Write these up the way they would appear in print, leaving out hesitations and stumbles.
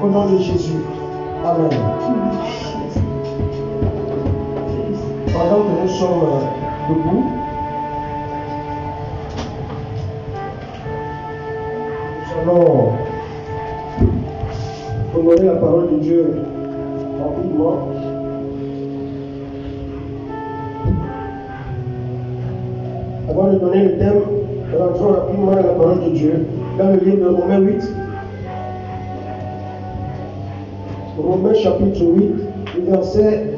Au nom de Jésus. Amen. Pendant que nous sommes debout, nous allons honorer la parole de Dieu rapidement. Avant de donner le thème, rentrons rapidement dans la parole de Dieu, dans le livre de Romains 8. Romains chapitre 8, du verset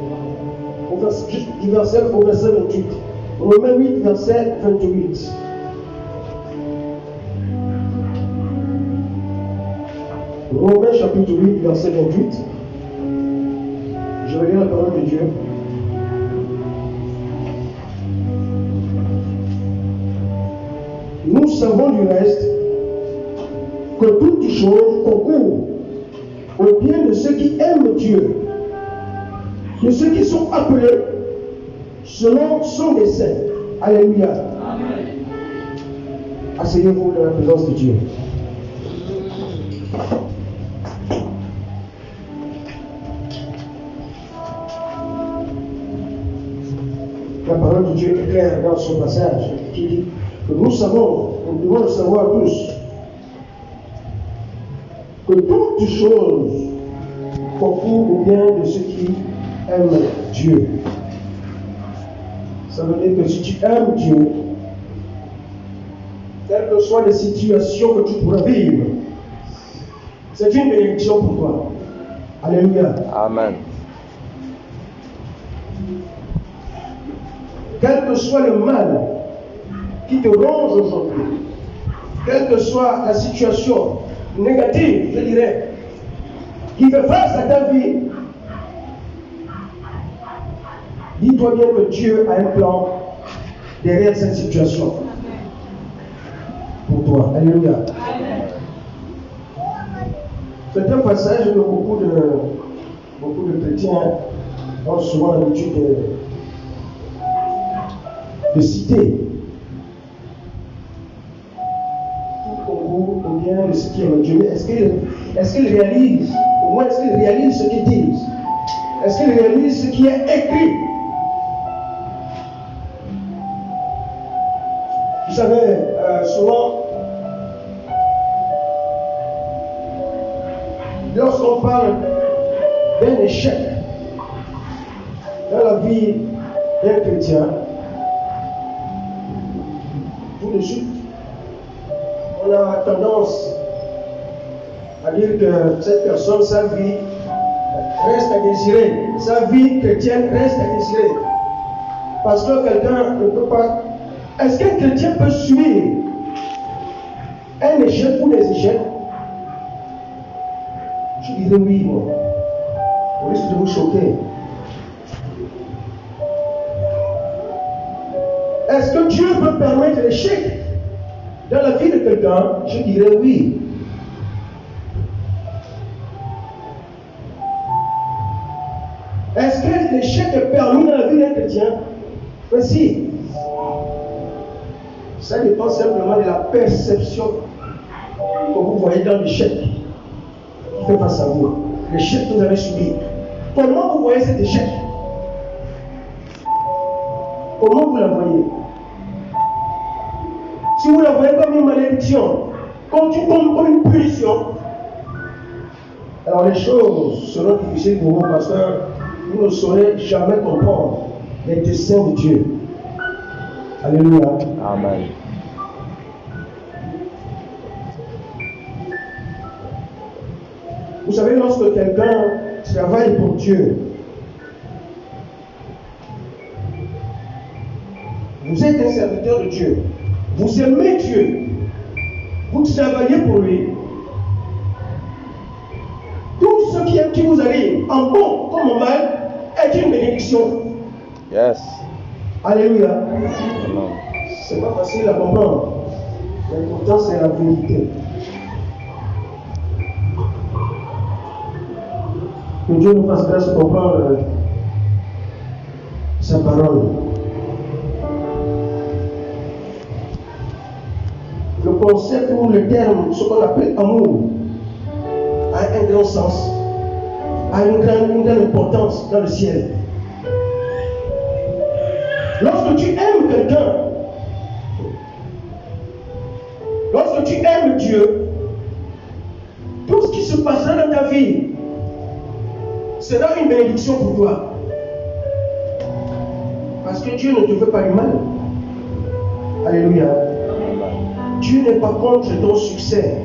au verset 28. Romains 8, verset 28. Romains chapitre 8, verset 28. Je vais lire la parole de Dieu. Nous savons du reste que toutes choses concourent au bien de ceux qui aiment Dieu, de ceux qui sont appelés selon son dessein. Alléluia. Amen. Asseyez-vous dans la présence de Dieu. La parole de Dieu est claire dans son passage qui dit que nous savons, nous devons le savoir tous, que toutes choses concourent au bien de ceux qui aiment Dieu. Ça veut dire que si tu aimes Dieu, quelles que soient les situations que tu pourras vivre, c'est une bénédiction pour toi. Alléluia. Amen. Quel que soit le mal qui te ronge aujourd'hui, quelle que soit la situation négative, je dirais, qui fait face à ta vie, dis-toi bien que Dieu a un plan derrière cette situation pour toi. Alléluia. C'est un passage que beaucoup de chrétiens ont souvent l'habitude de citer. Tout concourt au bien de ce qui est Dieu. Est-ce qu'ils réalisent, au moins est-ce qu'ils réalisent ce qu'ils disent? Est-ce qu'ils réalisent ce qui est écrit? Vous savez, souvent, lorsqu'on parle d'un échec dans la vie d'un chrétien, tout de suite, on a tendance à dire que cette personne, sa vie reste à désirer. Sa vie chrétienne reste à désirer. Parce que quelqu'un ne peut pas... Est-ce qu'un chrétien peut suivre un échec ou des échecs? Je dirais oui, moi. Au risque de vous choquer. Est-ce que Dieu peut permettre l'échec dans la vie de quelqu'un? Je dirais oui. Est-ce que l'échec est permis dans la vie d'un chrétien? Mais si. Ça dépend simplement de la perception que vous voyez dans l'échec qui fait face à vous. L'échec que vous avez subi. Comment vous voyez cet échec? Comment vous la voyez? Si vous la voyez comme une malédiction, comme une punition, alors les choses seront difficiles pour vous parce que vous ne saurez jamais comprendre les desseins de Dieu. Alléluia. Amen. Vous savez, lorsque quelqu'un travaille pour Dieu, vous êtes un serviteur de Dieu, vous aimez Dieu, vous travaillez pour lui. Tout ce qui vous arrive, en bon comme en mal, est une bénédiction. Yes. Alléluia. Amen. C'est pas facile à comprendre, mais pourtant c'est la vérité. Que Dieu nous fasse grâce de comprendre sa parole. Le concept ou le terme, ce qu'on appelle amour, a a un grand sens, a une grande importance dans le ciel. Lorsque tu aimes quelqu'un, lorsque tu aimes Dieu, tout ce qui se passera dans ta vie sera une bénédiction pour toi. Parce que Dieu ne te fait pas du mal. Alléluia. Dieu n'est pas contre ton succès.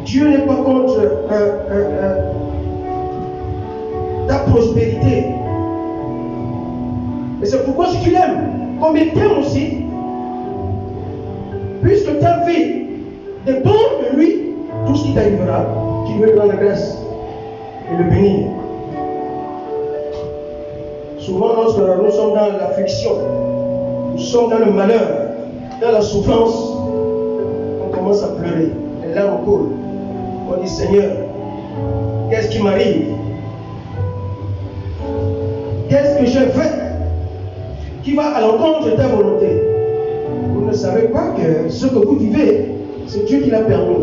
Dieu n'est pas contre ta prospérité. Et c'est pourquoi si tu l'aimes, comme il t'aime aussi, puisque ta vie dépend de lui, tout ce qui t'arrivera, tu lui rendre grâce et le bénir. Souvent, lorsque nous sommes dans l'affliction, nous sommes dans le malheur, dans la souffrance, on commence à pleurer, les larmes coulent. On dit Seigneur, qu'est-ce qui m'arrive? Qu'est-ce que j'ai fait qui va à l'encontre de ta volonté? Vous ne savez pas que ce que vous vivez, c'est Dieu qui l'a permis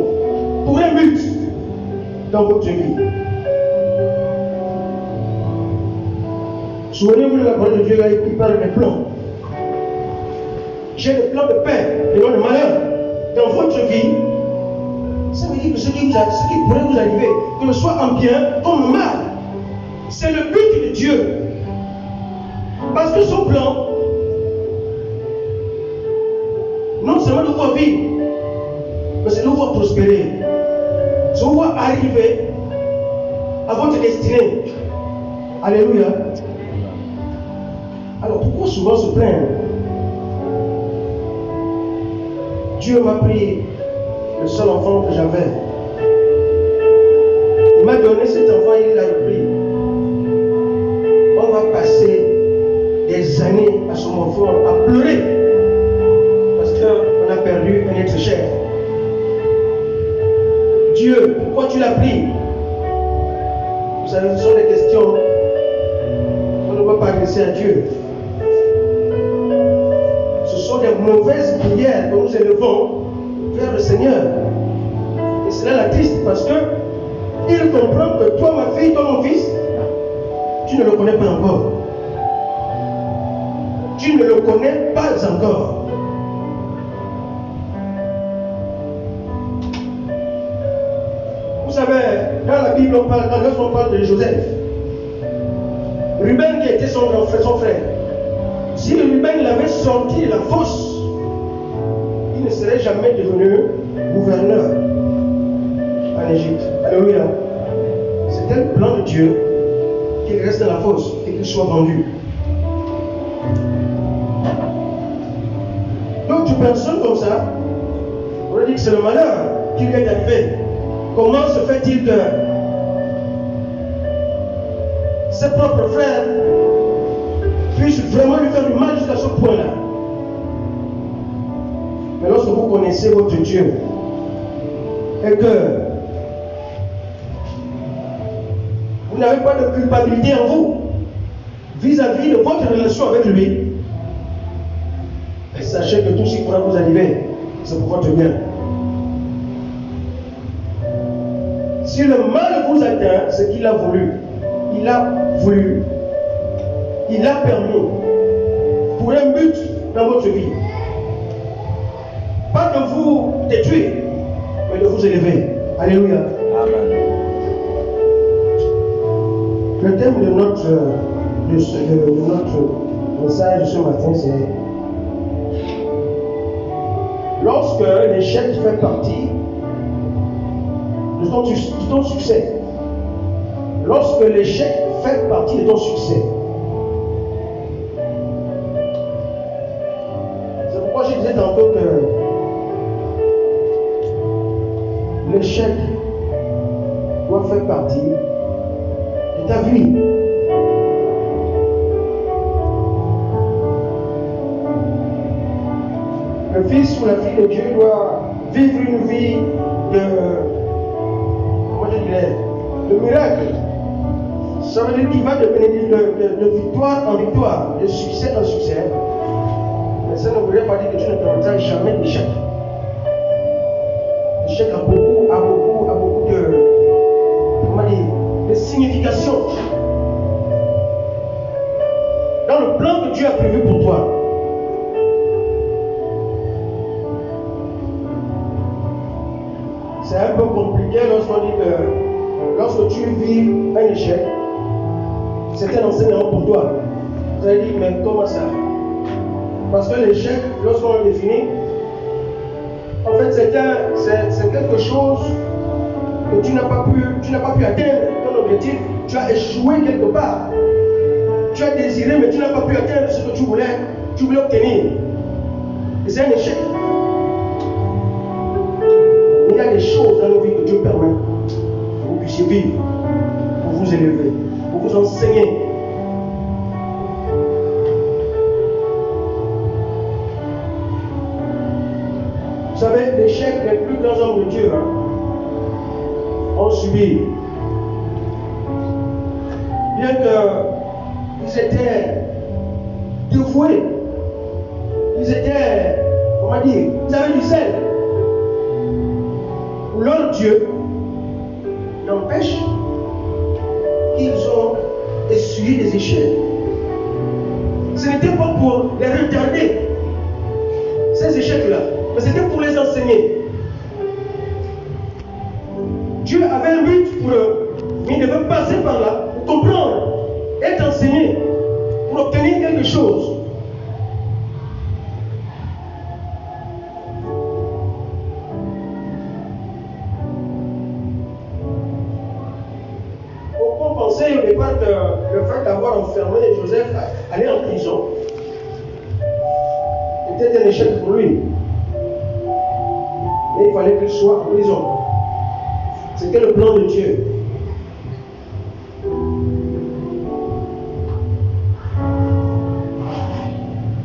pour un but dans votre vie. Souvenez-vous de la parole de Dieu là, il parle des plans. J'ai des plans de paix et non de malheur dans votre vie. Ça veut dire que ce qui pourrait vous arriver, que ce soit en bien comme en mal, c'est le but de Dieu. Parce que son plan, non seulement de vous vivre, mais c'est de vous prospérer. C'est de vous arriver à votre destinée. Alléluia. Alors pourquoi souvent se plaindre? Dieu m'a pris le seul enfant que j'avais. Il m'a donné cet enfant, il l'a repris. On va passer des années à son enfant à pleurer parce qu'on a perdu un être cher. Dieu, pourquoi tu l'as pris? Vous savez, ce sont des questions qu'on ne peut pas adresser à Dieu. Ce sont des mauvaises prières que nous élevons vers le Seigneur. Et cela l'attiste parce que il comprend que toi, ma fille, toi, mon fils, tu ne le connais pas encore. Tu ne le connais pas encore. Vous savez, dans la Bible, lorsqu'on parle de Joseph, Ruben qui était son frère, si Ruben l'avait sorti de la fosse, il ne serait jamais devenu gouverneur en Égypte. Alléluia. C'était le plan de Dieu qu'il reste dans la fosse et qu'il soit vendu. D'autres personnes comme ça, on a dit que c'est le malheur qui lui est arrivé. Comment se fait-il que ses propres frères puissent vraiment lui faire du mal jusqu'à ce point-là? Mais lorsque vous connaissez votre Dieu et que vous n'avez pas de culpabilité en vous vis-à-vis de votre relation avec lui, sachez que tout ce qui pourra vous arriver, c'est pour votre bien. Si le mal vous atteint, c'est qu'il a voulu. Il a voulu. Il a permis. Pour un but dans votre vie. Pas de vous détruire, mais de vous élever. Alléluia. Amen. Le thème de notre message ce matin, c'est lorsque l'échec fait partie de ton succès. Lorsque l'échec fait partie de ton succès. C'est pourquoi je disais tantôt que l'échec doit faire partie de ta vie. Le fils ou la fille de Dieu doit vivre une vie de miracle. Ça veut dire qu'il va de victoire en victoire, de succès en succès. Mais ça ne voudrait pas dire que tu ne te retrouves jamais d'échec. L'échec en c'est un peu compliqué lorsqu'on dit que lorsque tu vis un échec, c'est un enseignement pour toi. Vous allez dire, mais comment ça? Parce que l'échec, lorsqu'on le définit, en fait, c'est quelque chose que tu n'as pas pu atteindre ton objectif. Tu as échoué quelque part. Tu as désiré, mais tu n'as pas pu atteindre ce que tu voulais obtenir. Et c'est un échec. Il y a des choses dans nos vies que Dieu permet que vous puissiez vivre, pour vous élever, pour vous enseigner. Vous savez, l'échec, les plus grands hommes de Dieu ont subi. Bien qu'ils étaient dévoués, ils étaient, comment dire, ils avaient du sel. Leur Dieu n'empêche qu'ils ont essuyé des échecs. Ce n'était pas pour les retarder, ces échecs-là, mais c'était pour les enseigner. Dieu avait un but pour eux, mais il devait passer par là pour comprendre, être enseigné, pour obtenir quelque chose. Beaucoup pensaient au départ que le fait d'avoir enfermé Joseph à aller en prison était un échec pour lui. Mais il fallait qu'il soit en prison. C'était le plan de Dieu.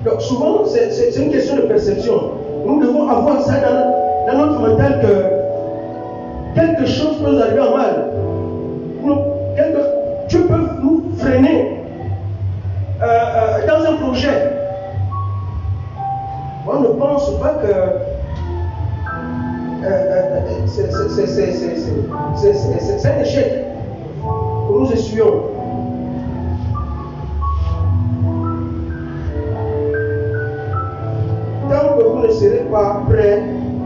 Donc souvent, c'est une question de perception. Nous devons avoir ça dans notre mental que quelque chose peut nous arriver en mal. Dieu peut nous freiner dans un projet. On ne pense pas que c'est un échec que nous essuyons. Tant que vous ne serez pas prêts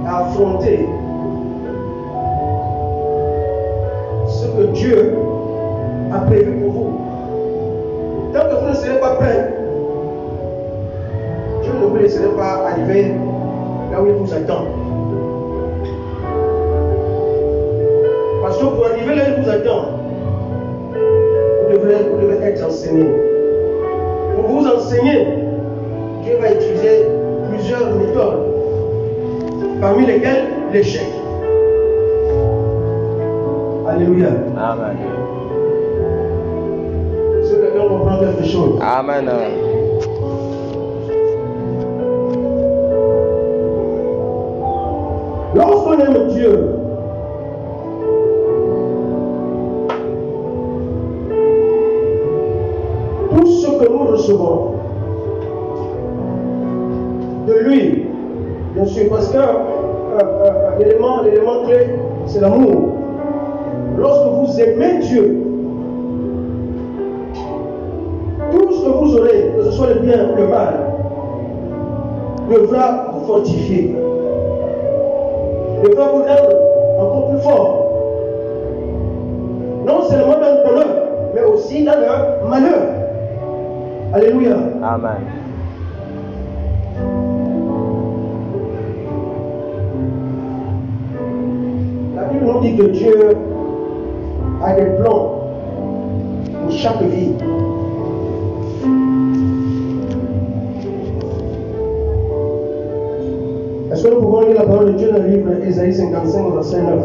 à affronter ce que Dieu a prévu pour vous, tant que vous ne serez pas prêts, Dieu ne vous laissera pas arriver là où il vous attend. Parce que pour arriver là où il vous attend, vous devez être enseigné. Pour vous enseigner, Dieu va utiliser plusieurs méthodes, parmi lesquelles l'échec. Alléluia. Amen. Est-ce que quelqu'un comprend quelque chose? Amen. Lorsqu'on aime Dieu, tout ce que nous recevons de lui, bien sûr, parce que l'élément clé, c'est l'amour. Lorsque vous aimez Dieu, tout ce que vous aurez, que ce soit le bien ou le mal, devra vous fortifier, devra vous rendre encore plus fort. Non seulement dans le bonheur, mais aussi dans le malheur. Alléluia. Amen. La Bible nous dit que Dieu a des plans pour chaque vie. Est-ce que nous pouvons lire la parole de Dieu dans le livre d'Ésaïe 55, verset 9?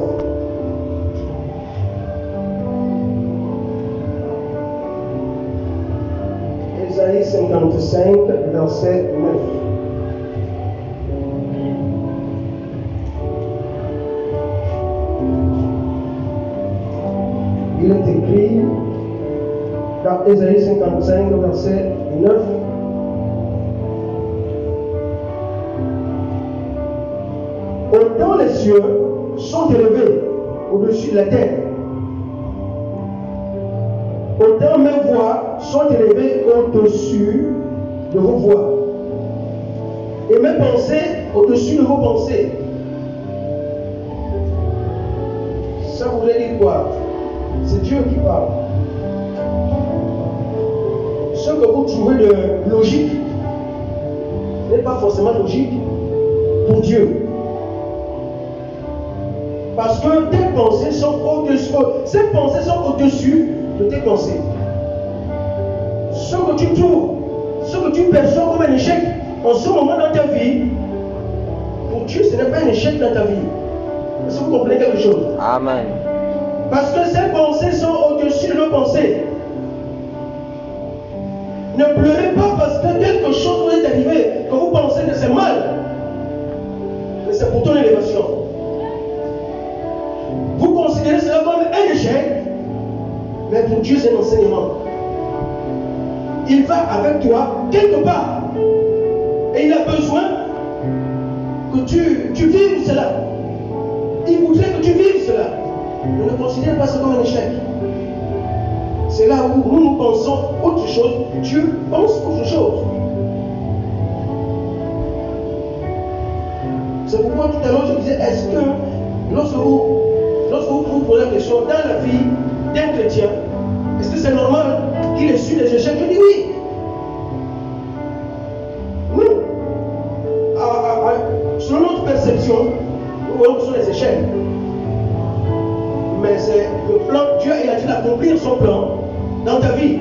Ésaïe 55, verset 9. Il est écrit dans Ésaïe 55, verset 9. Autant les cieux sont élevés au-dessus de la terre, autant mes voix sont élevées au-dessus de vos voix, et mes pensées au-dessus de vos pensées. dire quoi? C'est Dieu qui parle. Ce que vous trouvez de logique n'est pas forcément logique pour Dieu. Parce que tes pensées sont au-dessus, ces pensées sont au-dessus de tes pensées. Ce que tu trouves, ce que tu perçois comme un échec en ce moment dans ta vie, pour Dieu, ce n'est pas un échec dans ta vie. Est-ce que vous comprenez quelque chose? Amen. Parce que ces pensées sont au-dessus de nos pensées. Ne pleurez pas parce que quelque chose vous est arrivé, que vous pensez que c'est mal. Mais c'est pour ton élévation. Vous considérez cela comme un échec, mais pour Dieu c'est un enseignement. Il va avec toi quelque part. Et il a besoin que tu vives cela. Il voudrait que tu vives cela. Ne considère pas ça comme un échec. C'est là où nous pensons autre chose. Dieu pense autre chose. C'est pourquoi tout à l'heure je disais, est-ce que lorsque vous vous posez la question dans la vie d'un chrétien, est-ce que c'est normal qu'il ait su des échecs? Je dis oui. Non. Selon notre perception, nous voyons que ce sont des échecs. Mais c'est le plan, Dieu il a dit d'accomplir son plan dans ta vie.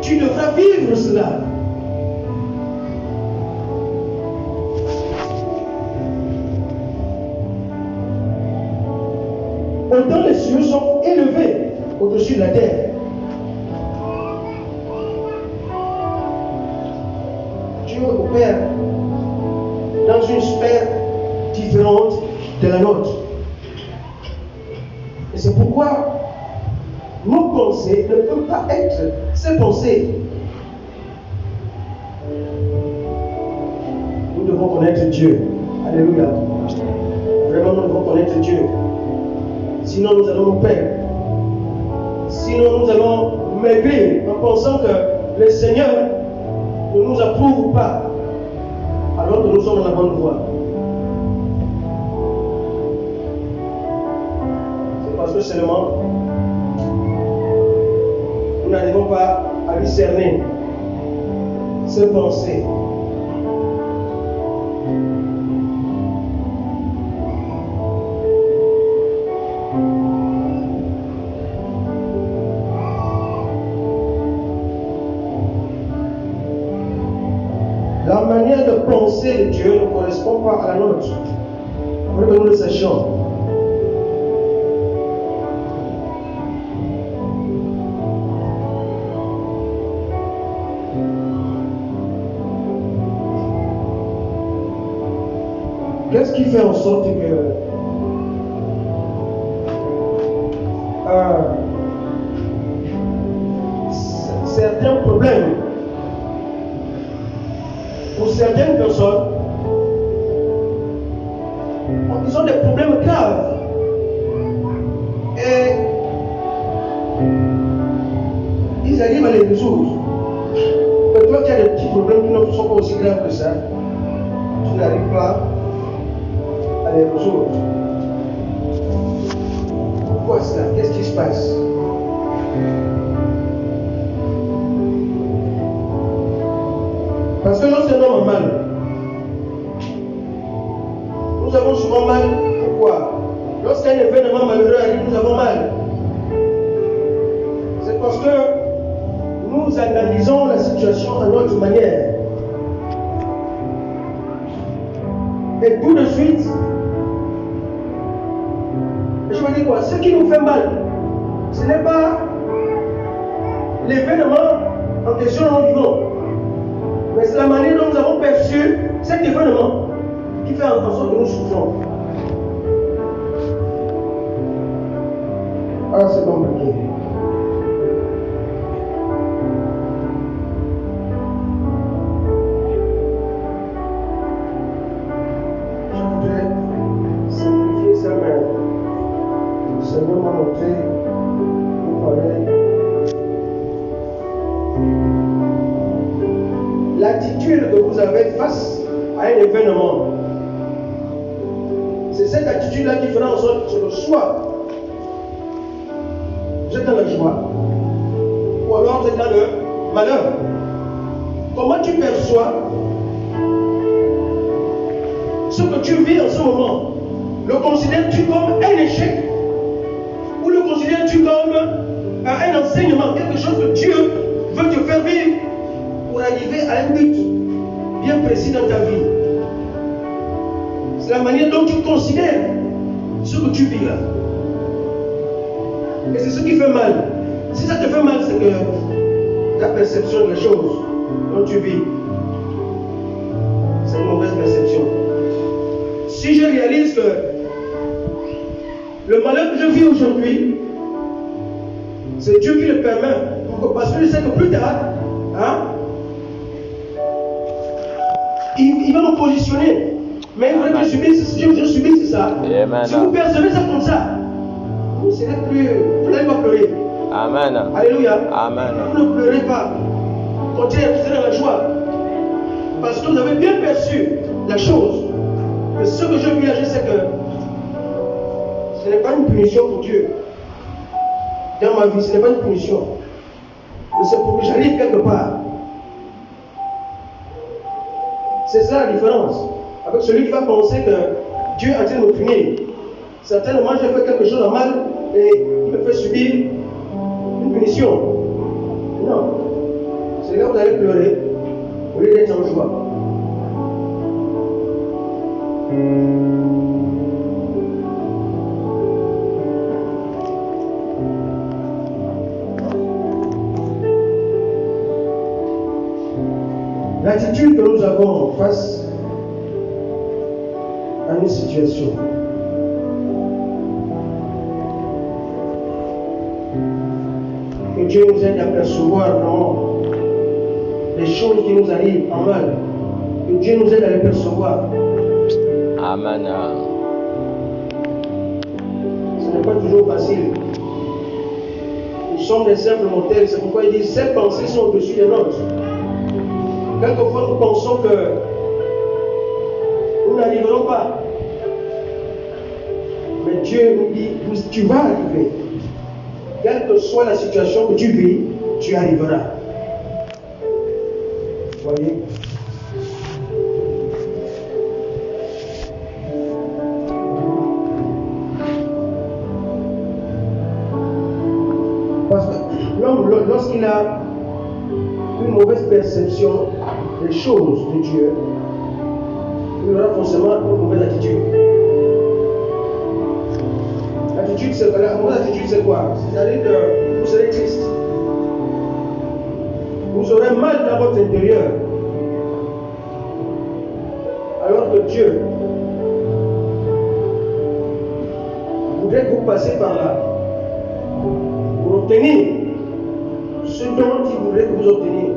Tu devras vivre cela. Autant les cieux sont élevés au-dessus de la terre. Dieu opère dans une sphère différente de la nôtre. Et c'est pourquoi nos pensées ne peuvent pas être ces pensées. Nous devons connaître Dieu. Alléluia. Vraiment, nous devons connaître Dieu. Sinon, nous allons nous perdre. Sinon, nous allons maigrir en pensant que le Seigneur ne nous approuve pas, alors que nous sommes dans la bonne voie. C'est parce que seulement nous n'arrivons pas à discerner ces pensées. La manière de penser de Dieu ne correspond pas à la nôtre. Il faut que nous le sachions. Qu'est-ce qui fait en sorte que certains problèmes pour certaines personnes, ils ont des problèmes graves et ils arrivent à les résoudre. Mais toi qui as des petits problèmes qui ne sont pas aussi graves que ça, tu n'arrives pas à les résoudre. Pourquoi cela? Qu'est-ce qui se passe? Parce que lorsqu'un homme a mal, nous avons souvent mal. Pourquoi? Lorsqu'un événement malheureux arrive, nous avons mal. C'est parce que nous analysons la situation à notre manière. Et tout de suite, je veux dire quoi? Ce qui nous fait mal, ce n'est pas l'événement en question dont nous vivons. Mais c'est la manière dont nous avons perçu cet événement qui fait en sorte que nous souffrons. Ah, c'est compliqué. Je voudrais simplifier ça, mais le Seigneur m'a montré pour parler. L'attitude que vous avez face à un événement, C'est cette attitude-là qui fera en sorte que soit vous êtes dans la joie, ou alors vous êtes dans le malheur. Comment tu perçois ce que tu vis en ce moment? Le considères-tu comme un échec ou le considères-tu comme un enseignement, quelque chose que Dieu veut te faire vivre pour arriver à un but bien précis dans ta vie? C'est la manière dont tu considères ce que tu vis là. Et c'est ce qui fait mal. Si ça te fait mal, c'est que ta perception des choses dont tu vis, c'est une mauvaise perception. Si je réalise que le malheur que je vis aujourd'hui, c'est Dieu qui le permet, parce que je sais que plus tard, il va me positionner. Mais il faudrait que je subisse ça. Amen. Si vous percevez ça comme ça, vous n'allez pas pleurer. Amen. Alléluia. Amen. Vous ne pleurez pas. Continuez, vous serez dans la joie. Parce que vous avez bien perçu la chose. Que ce que je vis là, je sais que ce n'est pas une punition pour Dieu. Dans ma vie, ce n'est pas une punition. Mais c'est pour que j'arrive quelque part. C'est ça la différence. Avec celui qui va penser que Dieu est en train de me punir. Certainement, j'ai fait quelque chose de mal et il me fait subir une punition. Non. C'est là où vous allez pleurer au lieu d'être en joie. L'attitude que nous avons face à une situation. Que Dieu nous aide à percevoir vraiment les choses qui nous arrivent en mal. Que Dieu nous aide à les percevoir. Amen. Ce n'est pas toujours facile. Nous sommes des simples mortels, c'est pourquoi il dit ces pensées sont au-dessus des nôtres. Quelquefois nous pensons que nous n'arriverons pas. Mais Dieu nous dit, tu vas arriver. Quelle que soit la situation que tu vis, tu arriveras. Voyez? Parce que l'homme, lorsqu'il a une mauvaise perception des choses de Dieu, il aura forcément une mauvaise attitude. La mauvaise attitude, c'est quoi? C'est-à-dire que vous serez triste. Vous aurez mal dans votre intérieur. Alors que Dieu voudrait que vous passiez par là pour obtenir ce dont il voudrait que vous obteniez.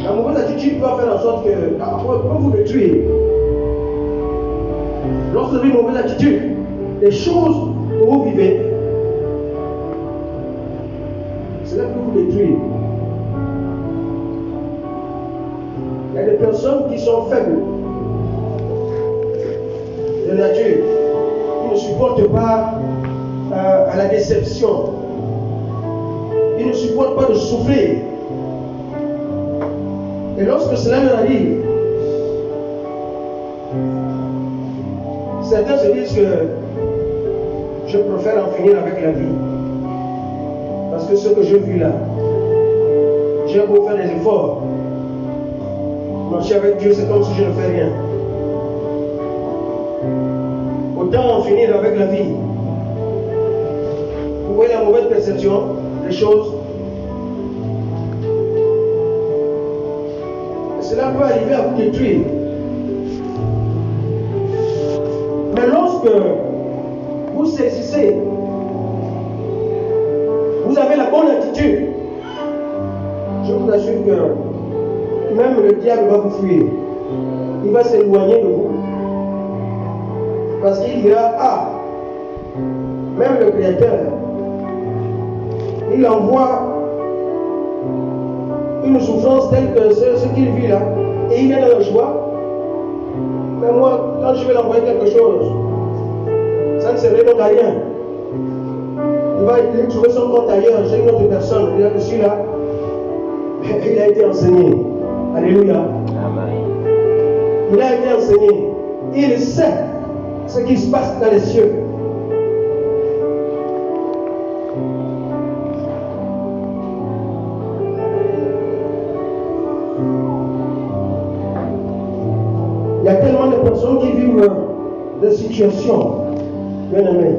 La mauvaise attitude peut faire en sorte que peut vous détruire. Lorsque vous avez une mauvaise attitude, les choses que vous vivez, cela peut vous détruire. Il y a des personnes qui sont faibles de nature, qui ne supportent pas à la déception, qui ne supportent pas de souffrir. Et lorsque cela leur arrive, certains se disent que je préfère en finir avec la vie. Parce que ce que je vis là, j'ai beau faire des efforts. Marcher avec Dieu, c'est comme si je ne fais rien. Autant en finir avec la vie. Vous voyez la mauvaise perception des choses. Et cela peut arriver à vous détruire. Mais lorsque vous saisissez, vous avez la bonne attitude, je vous assure que même le diable va vous fuir. Il va s'éloigner de vous. Parce qu'il dira, ah, même le Créateur, il envoie une souffrance telle que ce qu'il vit là, et il est dans la joie. Mais moi, quand je vais l'envoyer quelque chose, ça ne servait donc à rien. Il va aller trouver son compte ailleurs chez une autre personne. Il a reçu là. Il a été enseigné. Alléluia. Amen. Il a été enseigné. Il sait ce qui se passe dans les cieux. Il y a tellement de personnes qui vivent des situations, bien aimés.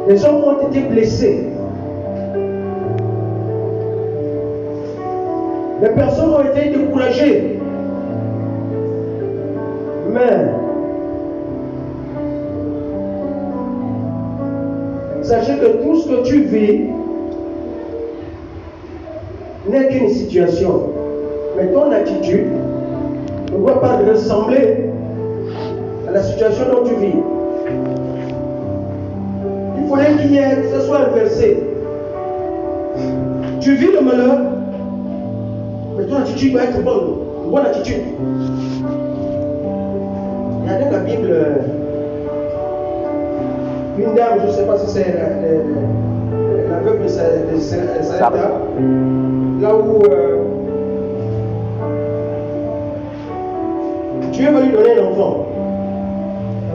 Les hommes ont été blessés. Les personnes ont été découragées. Mais sachez que tout ce que tu vis n'est qu'une situation. Mais ton attitude ne doit pas ressembler à la situation dont tu vis. Il faudrait que ce soit inversé. Tu vis le malheur, mais ton attitude doit être bonne. Une bonne attitude. Il y a dans la Bible une dame, je ne sais pas si c'est la veuve de Sarepta, là où Dieu va lui donner un enfant.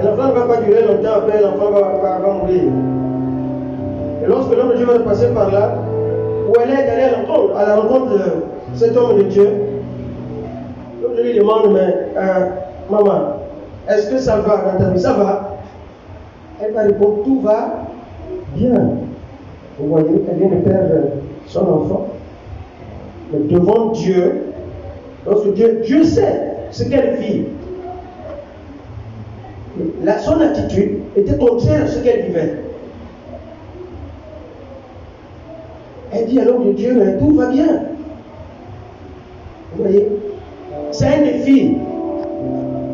L'enfant ne va pas durer longtemps, après l'enfant va mourir. Et lorsque l'homme de Dieu va passer par là, où elle est allée à la rencontre de cet homme de Dieu, l'homme de Dieu lui demande, mais maman, est-ce que ça va dans ta vie? Ça va? Elle va répondre, tout va bien. Vous voyez, elle vient de perdre son enfant. Mais devant Dieu, lorsque Dieu sait ce qu'elle vit, son attitude était contraire à ce qu'elle vivait. Elle dit à l'homme de Dieu, mais tout va bien. Vous voyez, c'est un défi,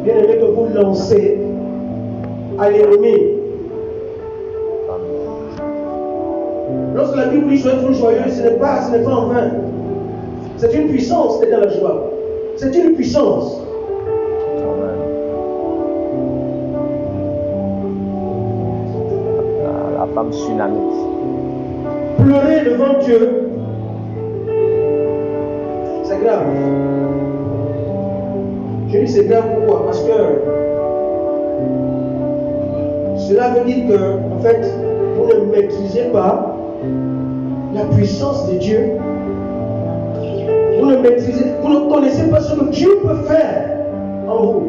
bien aimé, que vous lancez à l'ennemi. Lorsque la Bible dit soyez toujours joyeux, ce n'est pas en vain. C'est une puissance d'être dans la joie. C'est une puissance. La femme tsunamite. Pleurer devant Dieu, c'est grave. Je dis c'est grave pourquoi? Parce que cela veut dire que, en fait, vous ne maîtrisez pas la puissance de Dieu. Vous ne connaissez pas ce que Dieu peut faire en vous.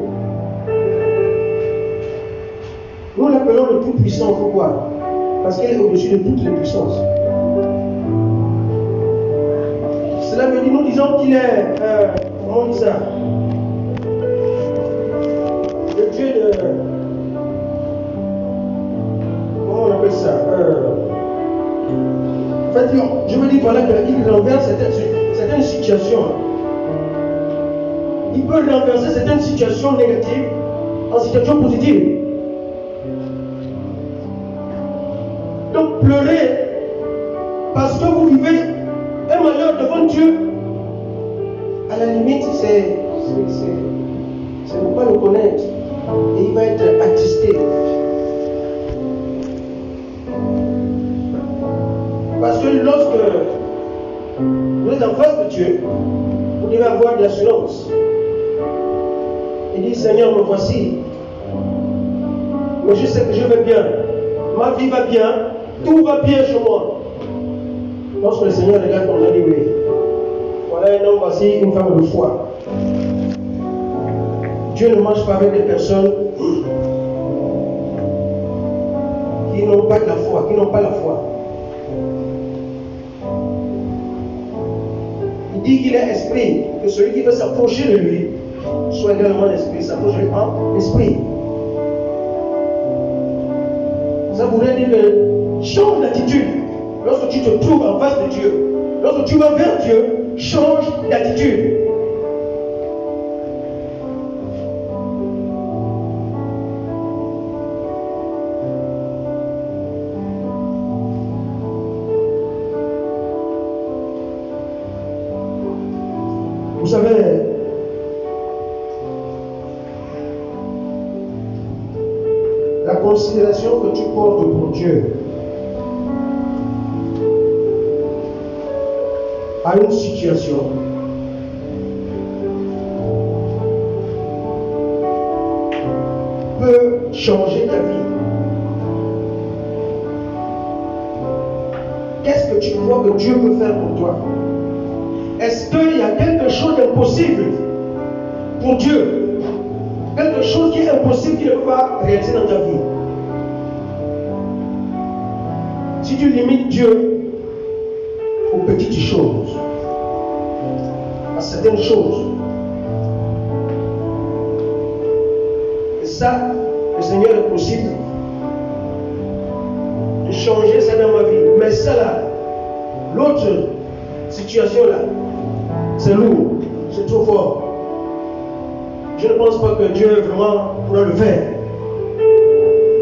Nous l'appelons le Tout-Puissant. Pourquoi? Parce qu'il est au-dessus de toutes les puissances. Cela veut dire, nous disons qu'il est, comment on dit ça? Le Dieu de... Comment on appelle ça? En fait, je veux dire voilà qu'il renverse certaines situations. Il peut renverser certaines situations négatives en situations positives. Donc pleurer parce que vous vivez un malheur devant Dieu, à la limite, c'est ne pas le connaître. Et il va être attristé. Parce que lorsque vous êtes en face de Dieu, vous devez avoir de l'assurance. Il dit, Seigneur, me voici. Mais je sais que je vais bien. Ma vie va bien. Tout va bien chez moi. Lorsque le Seigneur regarde, on a dit, oui. Voilà un homme, voici une femme de foi. Dieu ne marche pas avec des personnes qui n'ont pas de la foi, qui n'ont pas la foi. Il dit qu'il est esprit, que celui qui veut s'approcher de lui soit également esprit, s'approche en esprit. Ça voudrait dire que change d'attitude. Lorsque tu te trouves en face de Dieu, lorsque tu vas vers Dieu, change d'attitude. Vous savez, la considération que tu portes pour Dieu à une situation peut changer ta vie. Qu'est-ce que tu crois que Dieu peut faire pour toi? Est-ce qu'il y a quelque chose d'impossible pour Dieu? Quelque chose qui est impossible qu'il ne peut pas réaliser dans ta vie? Si tu limites Dieu aux petites choses, à certaines choses, et ça, le Seigneur est possible de changer ça dans ma vie. Mais ça là, l'autre situation là, c'est lourd, c'est trop fort. Je ne pense pas que Dieu vraiment pourra le faire.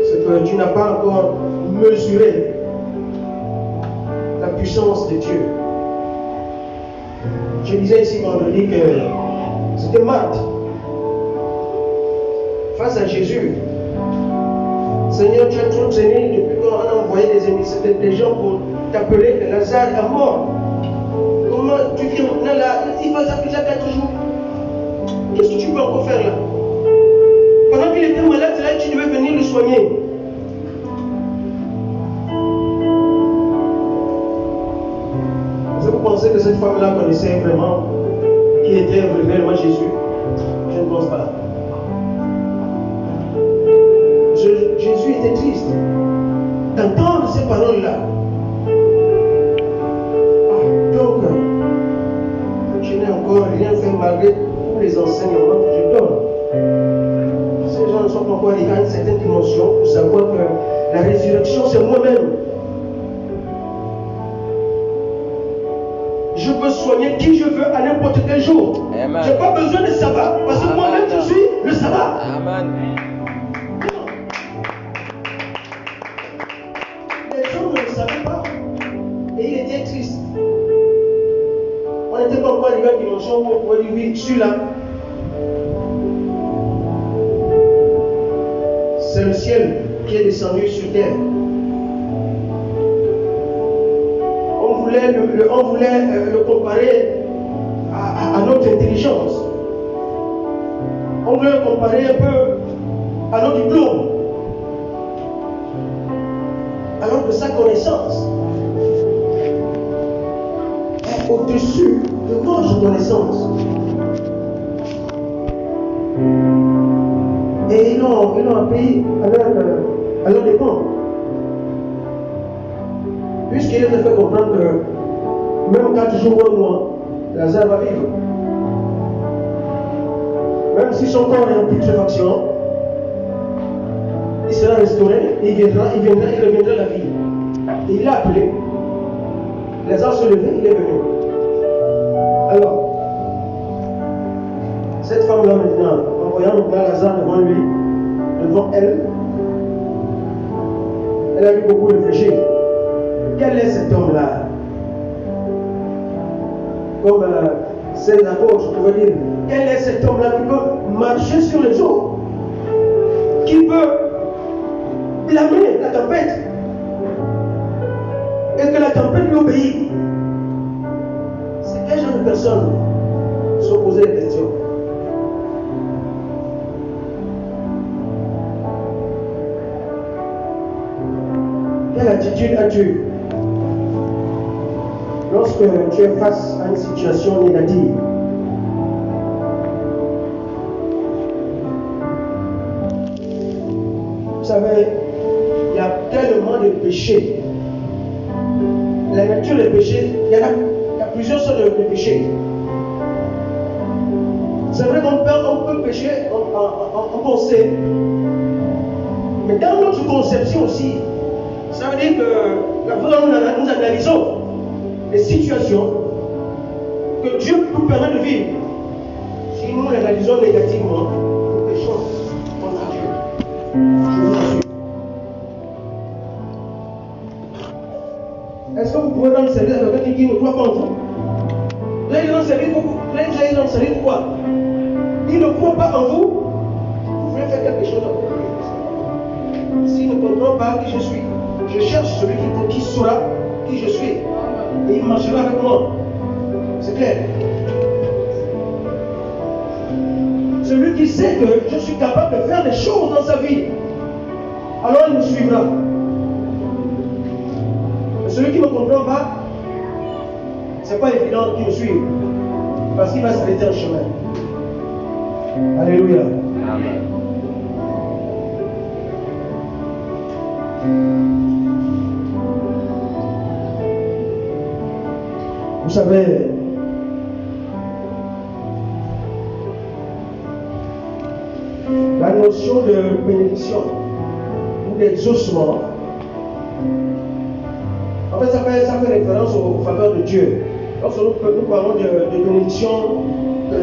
C'est que tu n'as pas encore mesuré la puissance de Dieu. Je disais ici vendredi que c'était Marthe face à Jésus. Seigneur, tu as trop traîné depuis qu'on a envoyé des émissaires, des gens pour t'appeler, que Lazare est mort. Comment tu viens maintenant là? Il va s'appeler déjà 4 jours. Qu'est-ce que tu peux encore faire là? Pendant qu'il était malade, c'est là que tu devais venir le soigner. Est-ce que vous pensez que cette femme-là connaissait vraiment qui était réellement Jésus? Je ne pense pas. Jésus était triste d'entendre ces paroles-là. Donc, je n'ai encore rien fait malgré tous les enseignements que je donne. Ces gens ne sont pas encore arrivés à une certaine dimension pour savoir que la résurrection, c'est moi-même. Je peux soigner qui je veux à n'importe quel jour. Je n'ai pas besoin de sabbat, parce que moi-même, je suis le sabbat. Amen. Les gens ne le savaient pas. Et il était triste. On n'était pas encore arrivé à une dimension où on pouvait dire oui, celui-là. C'est le ciel qui est descendu sur terre. On voulait le comparer à notre intelligence. On voulait le comparer un peu à nos diplômes. Alors que sa connaissance est au-dessus de notre connaissance. Et ils l'ont appris à leur dépend. Puisqu'il était fait comprendre que même 4 jours ou un mois, Lazare va vivre. Même si son corps est en putréfaction, il sera restauré, il reviendra à la vie. Et il l'a appelé. Lazare se levait, il est venu. Alors, cette femme-là maintenant, en voyant maintenant Lazare devant lui, devant elle, elle a eu beaucoup réfléchi. Quel est cet homme-là? Comme c'est l'apôtre, je pourrais dire, quel est cet homme-là qui peut marcher sur les eaux? Qui peut blâmer la tempête? Et que la tempête lui obéit? C'est quel genre de personnes se sont posées des questions? Quelle attitude as-tu lorsque tu es face à une situation négative? Vous savez, il y a tellement de péchés. La nature des péchés, il y a plusieurs sortes de péchés. C'est vrai qu'on peut pécher en pensée, mais dans notre conception aussi, ça veut dire que la fois où nous analysons les situations que Dieu nous permet de vivre, si nous l'analysons négativement, nous péchons contre Dieu. Je vous assure. Est-ce que vous pouvez rendre service à quelqu'un qui ne croit pas en vous? Vous allez rendre service beaucoup. Là, vous allez enseigner quoi? Il ne croit pas en vous. Vous voulez faire quelque chose avec lui. S'il ne comprend pas qui je suis, je cherche celui qui saura qui je suis. Et il marchera avec moi. C'est clair. Celui qui sait que je suis capable de faire des choses dans sa vie, alors il me suivra. Mais celui qui ne me comprend pas, c'est pas évident qu'il me suive. Parce qu'il va s'arrêter en chemin. Alléluia. Amen. Vous savez, la notion de bénédiction ou d'exaucement, en fait, ça fait référence aux faveurs de Dieu. Lorsque nous parlons de bénédiction,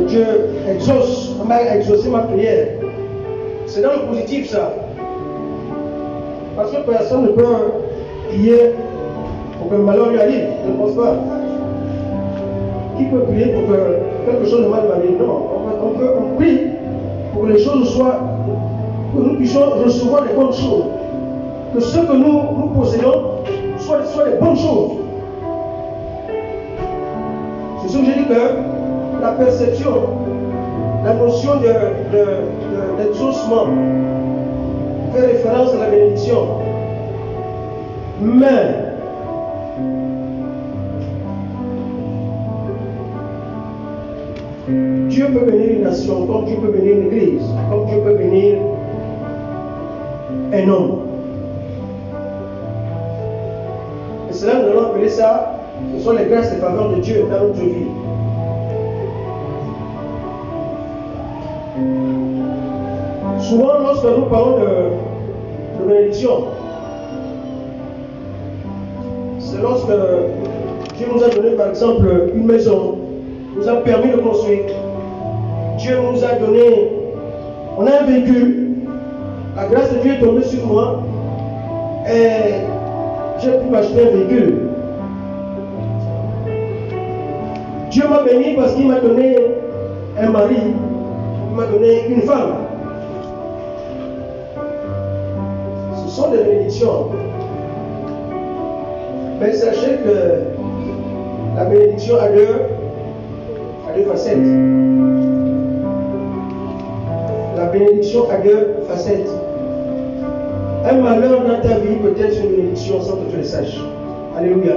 Dieu exauce, m'a exaucé ma prière. C'est dans le positif ça. Parce que personne ne peut prier pour que le malheur lui arrive. Je ne pense pas. Qui peut prier pour que quelque chose de mal m'arrive? Non. On prie pour que les choses soient, que nous puissions recevoir des bonnes choses. Que ce que nous possédons soit des bonnes choses. C'est ce que j'ai dit, que la perception, la notion d'exaucement fait référence à la bénédiction. Mais Dieu peut bénir une nation, comme Dieu peut bénir une église, comme Dieu peut bénir un homme. Et cela, nous allons appeler ça, ce sont les grâces et faveurs de Dieu dans notre vie. Souvent, lorsque nous parlons de bénédiction, c'est lorsque Dieu nous a donné, par exemple, une maison, nous a permis de construire. Dieu nous a donné, on a un véhicule, la grâce de Dieu est tombée sur moi et j'ai pu m'acheter un véhicule. Dieu m'a béni parce qu'il m'a donné un mari, il m'a donné une femme. Ce sont des bénédictions. Mais sachez que la bénédiction a deux facettes. La bénédiction a deux facettes. Un malheur dans ta vie peut être une bénédiction sans que tu le saches. Alléluia.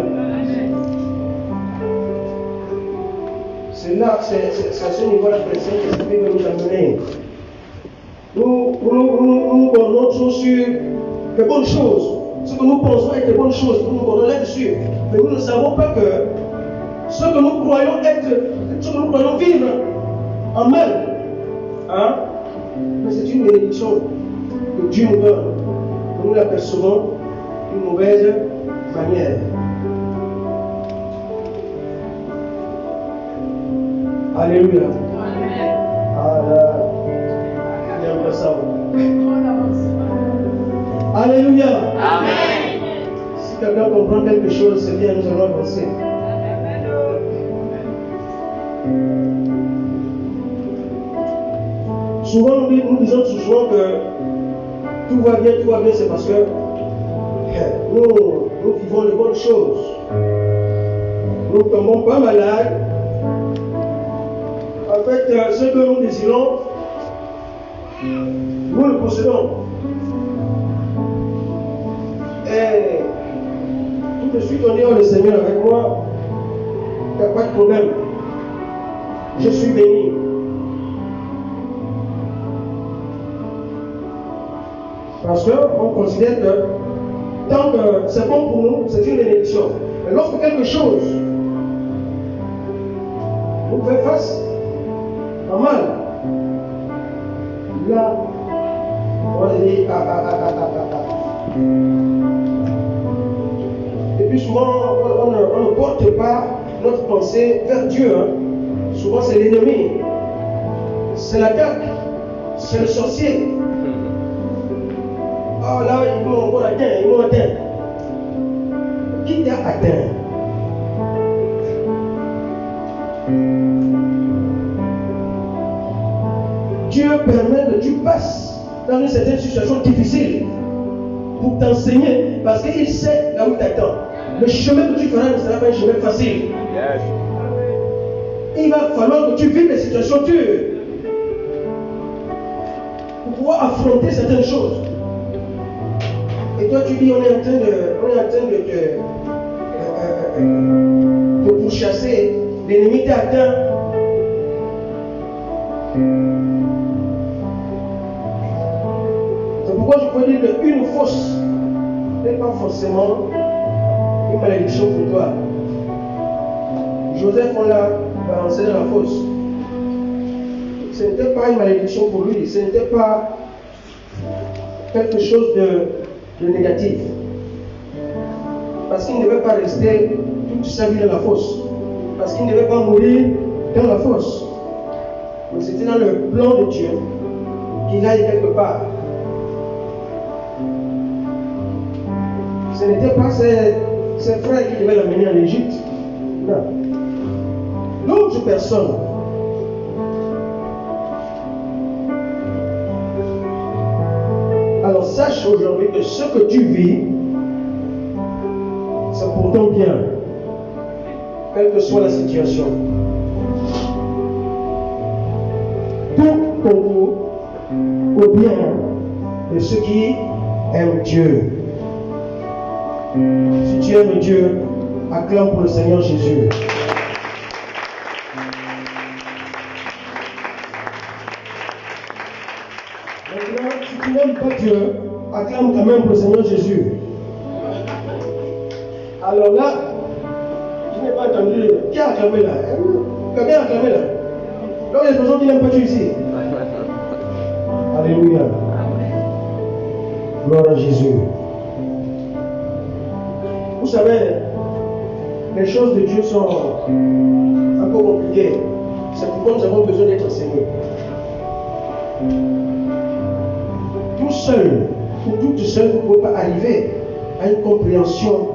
C'est là, c'est à ce niveau-là que le Saint-Esprit veut nous amener. Nous bornons toujours sur de bonnes choses. Ce que nous pensons être de bonnes choses, nous nous bornons là-dessus. Mais nous ne savons pas que ce que nous croyons être, ce que nous croyons vivre en mal, hein? Mais c'est une bénédiction que Dieu nous donne. Nous l'apercevons d'une mauvaise manière. Alléluia. Alléluia. Amen. Si quelqu'un comprend quelque chose, c'est bien, nous allons avancer. Souvent, nous disons souvent que tout va bien, c'est parce que nous vivons de bonnes choses. Nous ne tombons pas malades. En fait, ce que nous désirons, nous le possédons. Et tout de suite, on dit, oh, le Seigneur avec moi, il n'y a pas de problème. Je suis béni. Parce qu'on considère que tant que c'est bon pour nous, c'est une bénédiction. Mais lorsque quelque chose nous fait face à mal, là, on va dire Et puis souvent, on ne porte pas notre pensée vers Dieu. Hein. Souvent, c'est l'ennemi, c'est l'attaque, c'est le sorcier. Oh là, ils m'ont atteint. Qui t'a atteint? Dieu permet que tu passes dans une certaine situation difficile pour t'enseigner parce qu'il sait là où t'attends. Le chemin que tu feras ne sera pas un chemin facile. Yes. Il va falloir que tu vives des situations dures pour pouvoir affronter certaines choses. Et toi tu dis on est en train de pourchasser, l'ennemi t'a atteint. C'est pourquoi je peux dire qu'une fausse n'est pas forcément une malédiction pour toi. Joseph, on l'a balancé dans la fosse. Ce n'était pas une malédiction pour lui, ce n'était pas quelque chose de négatif. Parce qu'il ne devait pas rester toute sa vie dans la fosse. Parce qu'il ne devait pas mourir dans la fosse. Mais c'était dans le plan de Dieu qu'il aille quelque part. Ce n'était pas ses frères qui devaient l'amener en Égypte. Non. D'autres personnes. Alors sache aujourd'hui que ce que tu vis, c'est pour ton bien, quelle que soit la situation. Tout concourt au bien de ceux qui aiment Dieu. Si tu aimes Dieu, acclame pour le Seigneur Jésus. Maintenant, si tu n'aimes pas Dieu, acclame quand même pour le Seigneur Jésus. Alors là, je n'ai pas entendu. Qui a acclamé là? Quelqu'un a acclamé là? Donc il y a des personnes qui n'aiment pas Dieu ici. Alléluia. Gloire à Jésus. Vous savez, les choses de Dieu sont un peu compliquées. C'est pourquoi nous avons besoin d'être enseignés. Tout seul ou toute seule, vous ne pouvez pas arriver à une compréhension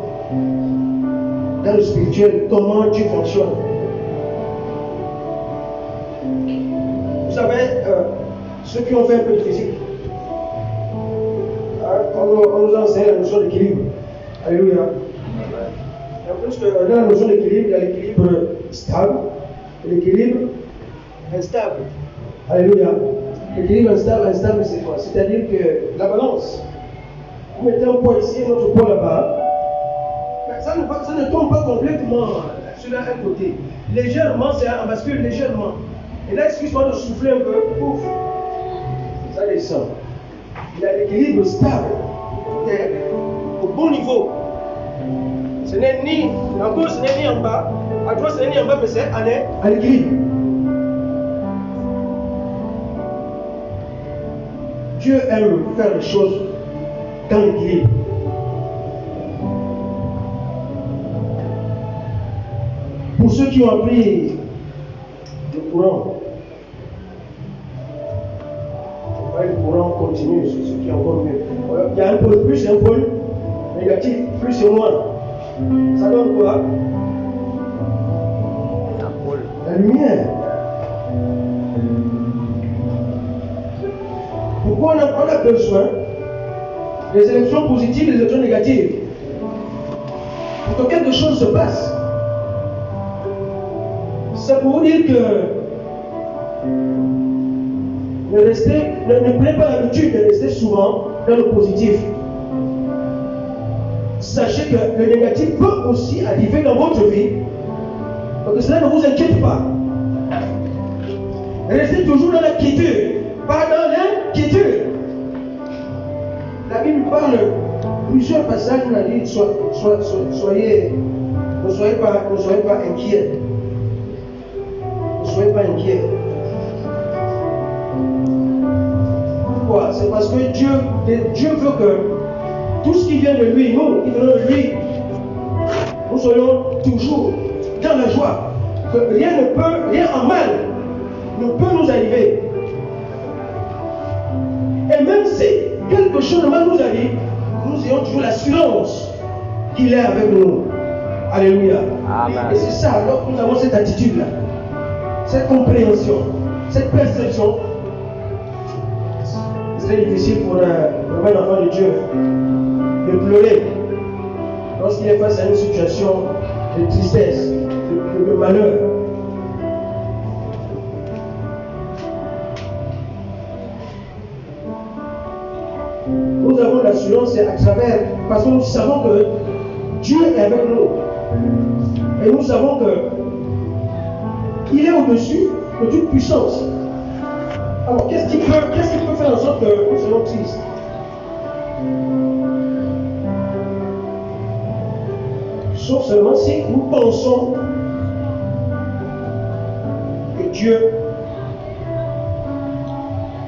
dans le spirituel, comment Dieu fonctionne. Vous savez, ceux qui ont fait un peu de physique, on nous enseigne la notion d'équilibre. Alléluia. Et en plus, dans la notion d'équilibre, il y a l'équilibre stable et l'équilibre instable. Alléluia. L'équilibre instable, c'est quoi? C'est-à-dire que la balance, vous mettez un poids ici et notre poids là-bas, ça ne tombe pas complètement sur un côté. Légèrement, c'est un bascule légèrement. Et là, excuse-moi de souffler un peu, pouf, ça descend. Il y a l'équilibre stable, au bon niveau. Ce n'est ni en haut, ce n'est ni en bas. À droite, ce n'est ni en bas, mais c'est à l'équilibre. Dieu aime faire les choses dans l'équilibre. Pour ceux qui ont appris le courant, le courant continu, c'est ce qui est encore mieux. Il y a un pôle plus et un pôle négatif, plus et moins. Ça donne quoi? La lumière. Pourquoi on a besoin des élections positives et des élections négatives? Pour que quelque chose se passe. C'est pour vous dire que ne prenez pas l'habitude de rester souvent dans le positif. Sachez que le négatif peut aussi arriver dans votre vie. Donc cela ne vous inquiète pas. Restez toujours dans la quiétude, pas dans l'inquiétude. La Bible parle plusieurs passages, on a dit ne soyez pas inquiets. Ne soyez pas inquiets. Pourquoi? C'est parce que Dieu veut que tout ce qui vient de lui, nous, qui venons de lui, nous soyons toujours dans la joie. Que rien en mal ne peut nous arriver. Et même si quelque chose de mal nous arrive, nous ayons toujours l'assurance qu'il est avec nous. Alléluia. Amen. Et c'est ça, alors nous avons cette attitude-là, cette compréhension, cette perception très difficile pour un enfant de Dieu de pleurer lorsqu'il est face à une situation de tristesse, de malheur. Nous avons l'assurance à travers, parce que nous savons que Dieu est avec nous. Et nous savons qu'il est au-dessus de toute puissance. Alors, qu'est-ce qui peut faire en sorte que nous soyons tristes? Sauf seulement si nous pensons que Dieu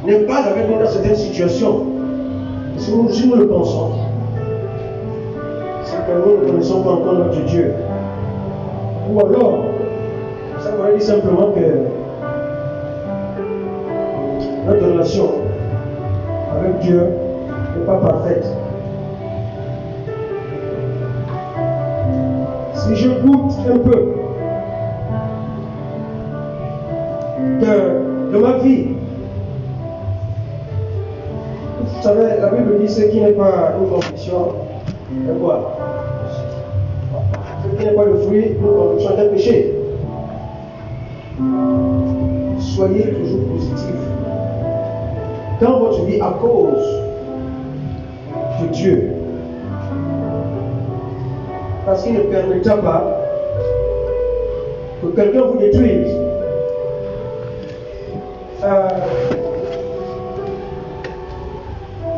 n'est pas avec nous dans certaines situations. Et si nous le pensons, c'est que nous ne connaissons pas encore notre Dieu. Ou alors, ça voudrait dire simplement que notre relation avec Dieu n'est pas parfaite. Si je goûte un peu de ma vie, vous savez, la Bible dit ce qui n'est pas une conviction de quoi? Ce qui n'est pas le fruit d'une conviction d'un péché. Soyez toujours positif dans votre vie à cause de Dieu. Parce qu'il ne permettra pas que quelqu'un vous détruise.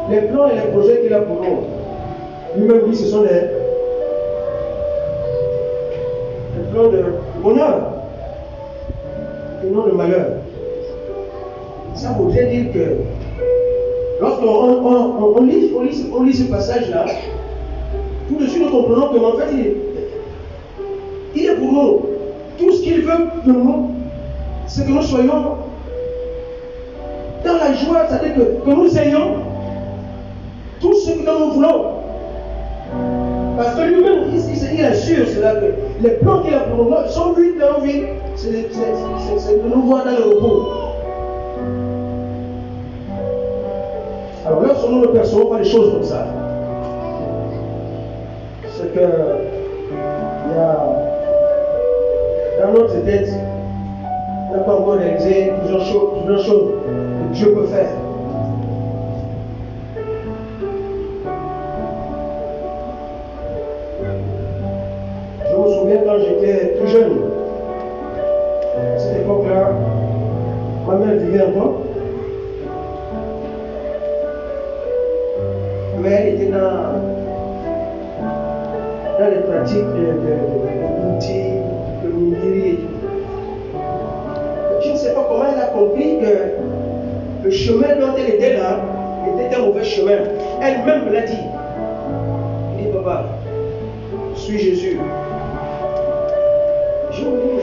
Les plans et les projets qu'il a pour nous, lui-même dit que ce sont des plans de bonheur et non de malheur. Ça voudrait dire que lorsqu'on lit ce passage-là, tout de suite nous comprenons que en fait il est pour nous. Tout ce qu'il veut de nous, c'est que nous soyons dans la joie, c'est-à-dire que nous ayons tout ce que nous voulons. Parce que lui-même, il assure cela que les plans qu'il a pour nous sont lui dans nos vies, c'est de nous voir dans le repos. Alors lorsque nous ne percevons pas les choses comme ça, c'est que il y a dans notre tête, on n'a pas encore réalisé plusieurs choses que Dieu peut faire. Je me souviens quand j'étais plus jeune, à cette époque-là, ma mère vivait encore, mais elle était dans les pratiques de l'outil, de l'ouvrier et tout. Je ne sais pas comment elle a compris que le chemin dont elle était là était un mauvais chemin. Elle-même me l'a dit. Elle dit, papa, suis Jésus. Je me dis,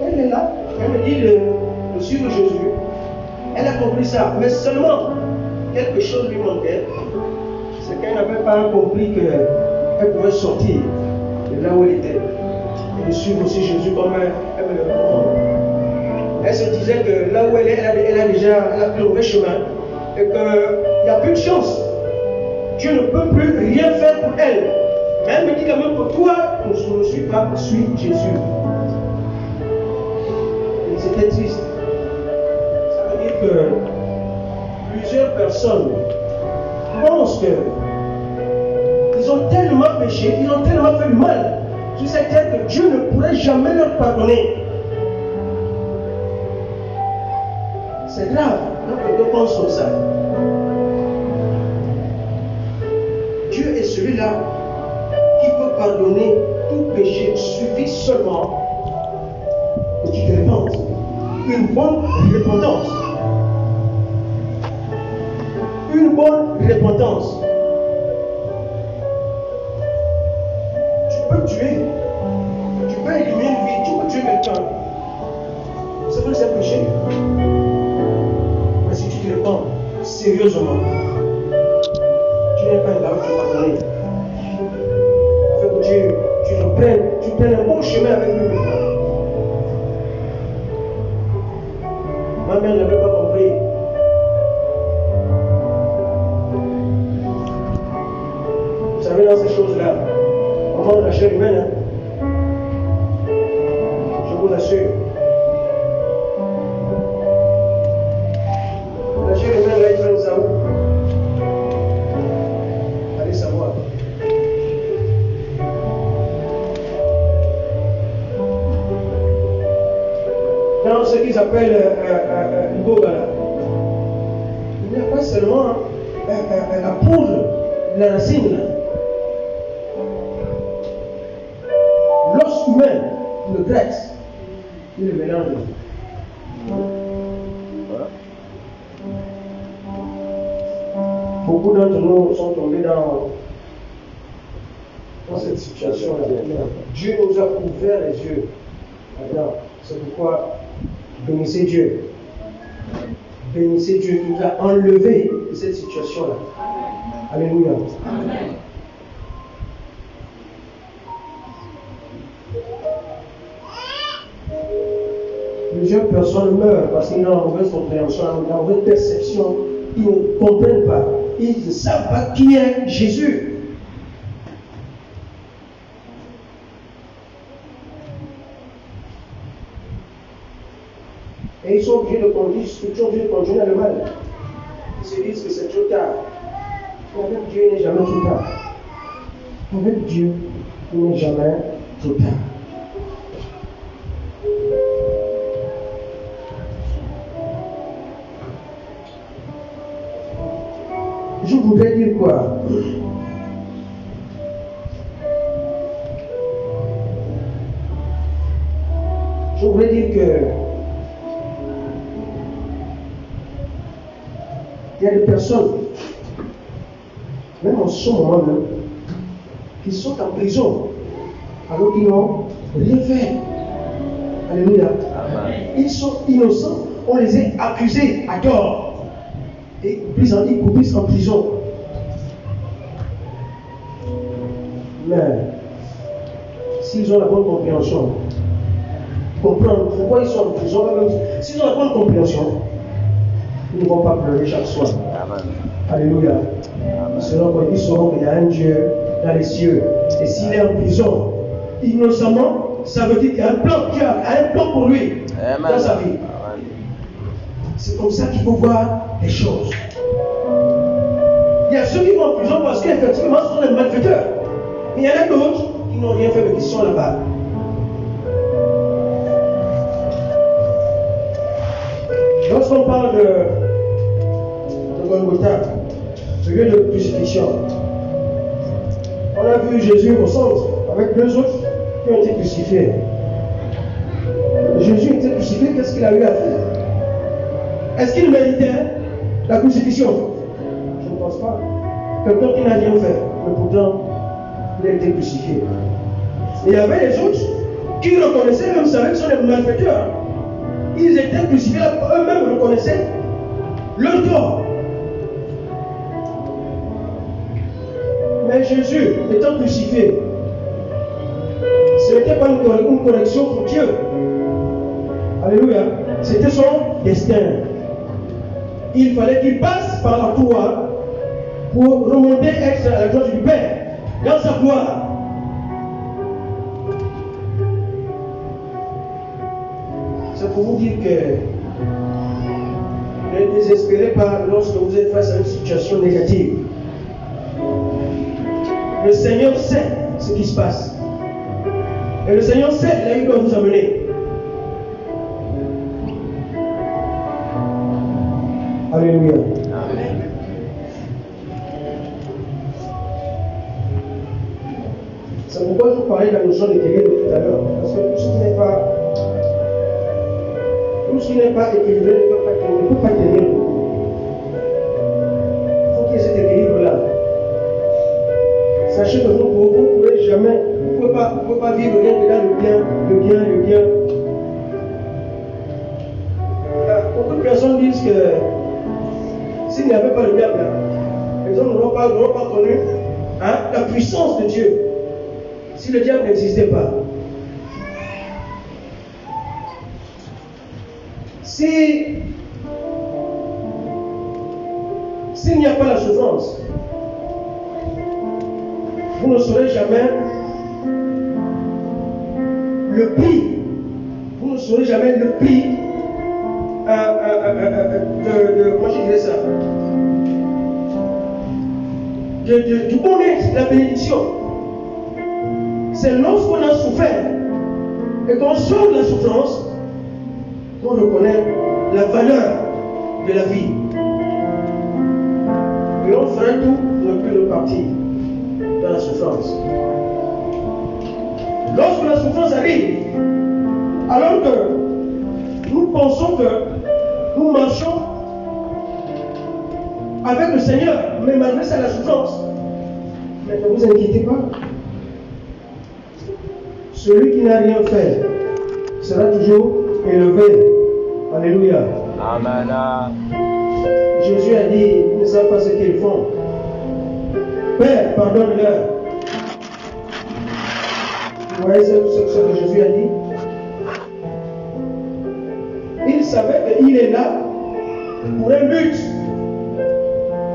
elle est là, elle me dit de suivre Jésus. Elle a compris ça, mais seulement quelque chose lui manquait. C'est qu'elle n'avait pas compris qu'elle pouvait sortir de là où elle était et de suivre aussi Jésus comme elle me le recommande. Elle se disait que là où elle est, elle a pris le mauvais chemin et qu'il n'y a plus de chance. Dieu ne peut plus rien faire pour elle. Mais elle me dit quand même que toi, ne suis pas, suis Jésus. Et c'était triste. Ça veut dire que plusieurs personnes pensent qu'ils ont tellement péché, ils ont tellement fait du mal sur cette terre que Dieu ne pourrait jamais leur pardonner. C'est grave quand quelqu'un pense comme ça. Dieu est celui-là qui peut pardonner tout péché. Il suffit seulement que tu te repentes. Une bonne repentance. Une bonne repentance. Tu peux tuer. Tu peux éliminer une vie. Tu peux tuer quelqu'un. C'est vrai que c'est péché. Mais si tu te repens sérieusement, tu n'es pas un gars qui va pardonner. Afin que tu prennes un bon chemin avec lui maintenant. Ma mère n'avait pas compris. tomber dans ces choses-là. On mange la chair humaine, hein? Je vous assure. La chair humaine, là, ils prennent ça où? Allez savoir. Dans ce qu'ils appellent l'Iboga, il n'y a pas seulement la poudre, la racine, là. L'os humain, le graisse, il le mélange. Beaucoup d'entre nous sont tombés dans cette situation-là. Dieu nous a ouvert les yeux. C'est pourquoi bénissez Dieu. Bénissez Dieu qui nous a enlevés de cette situation-là. Alléluia. Amen. Plusieurs personnes meurent parce qu'ils ont une mauvaise compréhension, une mauvaise perception. Ils ne comprennent pas. Ils ne savent pas qui est Jésus. Et ils sont obligés de continuer à le mal. Ils se disent que c'est trop tard. Mais avec Dieu, il n'est jamais trop tard. Avec Dieu, il n'est jamais trop tard. Je voudrais dire quoi? Je voudrais dire que il y a des personnes, même en ce moment même, qui sont en prison alors qu'ils n'ont rien fait. Alléluia. Amen. Ils sont innocents, on les a accusés à tort. Et ils coupent en prison. Mais s'ils ont la bonne compréhension, comprendre pourquoi ils sont en prison, s'ils ont la bonne compréhension, ils ne vont pas pleurer chaque soir. Amen. Alléluia. Amen. Ils sauront qu'il y a un Dieu dans les cieux. Et s'il est en prison, innocemment, ça veut dire qu'il y a un plan, Dieu a un plan pour lui. Amen. Dans sa vie. Amen. C'est comme ça qu'il faut voir les choses. Il y a ceux qui vont en prison parce qu'effectivement ce sont des malfaiteurs. Mais il y en a d'autres qui n'ont rien fait mais qui sont là-bas. Lorsqu'on parle de Golgotha, le lieu de crucifixion, on a vu Jésus au centre avec deux autres qui ont été crucifiés. Jésus était crucifié, qu'est-ce qu'il a eu à faire? Est-ce qu'il méritait la crucifixion? Je ne pense pas. Quelqu'un qui n'a rien fait, mais pourtant, il a été crucifié. Et il y avait les autres qui reconnaissaient, même savaient que ce sont des malfaiteurs. Ils étaient crucifiés, eux-mêmes reconnaissaient leur tort. Mais Jésus, étant crucifié, ce n'était pas une correction pour Dieu. Alléluia. C'était son destin. Il fallait qu'il passe par la croix pour remonter à la gloire du Père, dans sa gloire. C'est pour vous dire que ne désespérez pas lorsque vous êtes face à une situation négative. Le Seigneur sait ce qui se passe. Et le Seigneur sait là où il doit vous amener. Alléluia. Amen. C'est pourquoi je vous parlais de la notion d'équilibre tout à l'heure. Parce que tout ce qui n'est pas équilibré ne peut pas tenir. Il faut qu'il y ait cet équilibre-là. Sachez que vous ne pouvez jamais, vous ne pouvez pas vivre rien que dans le bien. Beaucoup de personnes disent que s'il n'y avait pas le diable, les hommes n'auront pas connu la puissance de Dieu. Si le diable n'existait pas. S'il n'y a pas la souffrance, vous ne saurez jamais le prix. Vous ne saurez jamais le prix comment je dirais ça, du bonheur, de la bénédiction. C'est lorsqu'on a souffert et qu'on sort de la souffrance qu'on reconnaît la valeur de la vie. Et on fera tout pour ne plus repartir dans la souffrance. Lorsque la souffrance arrive, alors que nous pensons que nous marchons avec le Seigneur, mais malgré ça la souffrance, mais ne vous inquiétez pas. Celui qui n'a rien fait sera toujours élevé. Alléluia. Amen. Jésus a dit, ils ne savent pas ce qu'ils font. Père, pardonne-leur. Vous voyez ce que Jésus a dit? Il savait qu'il est là pour un but.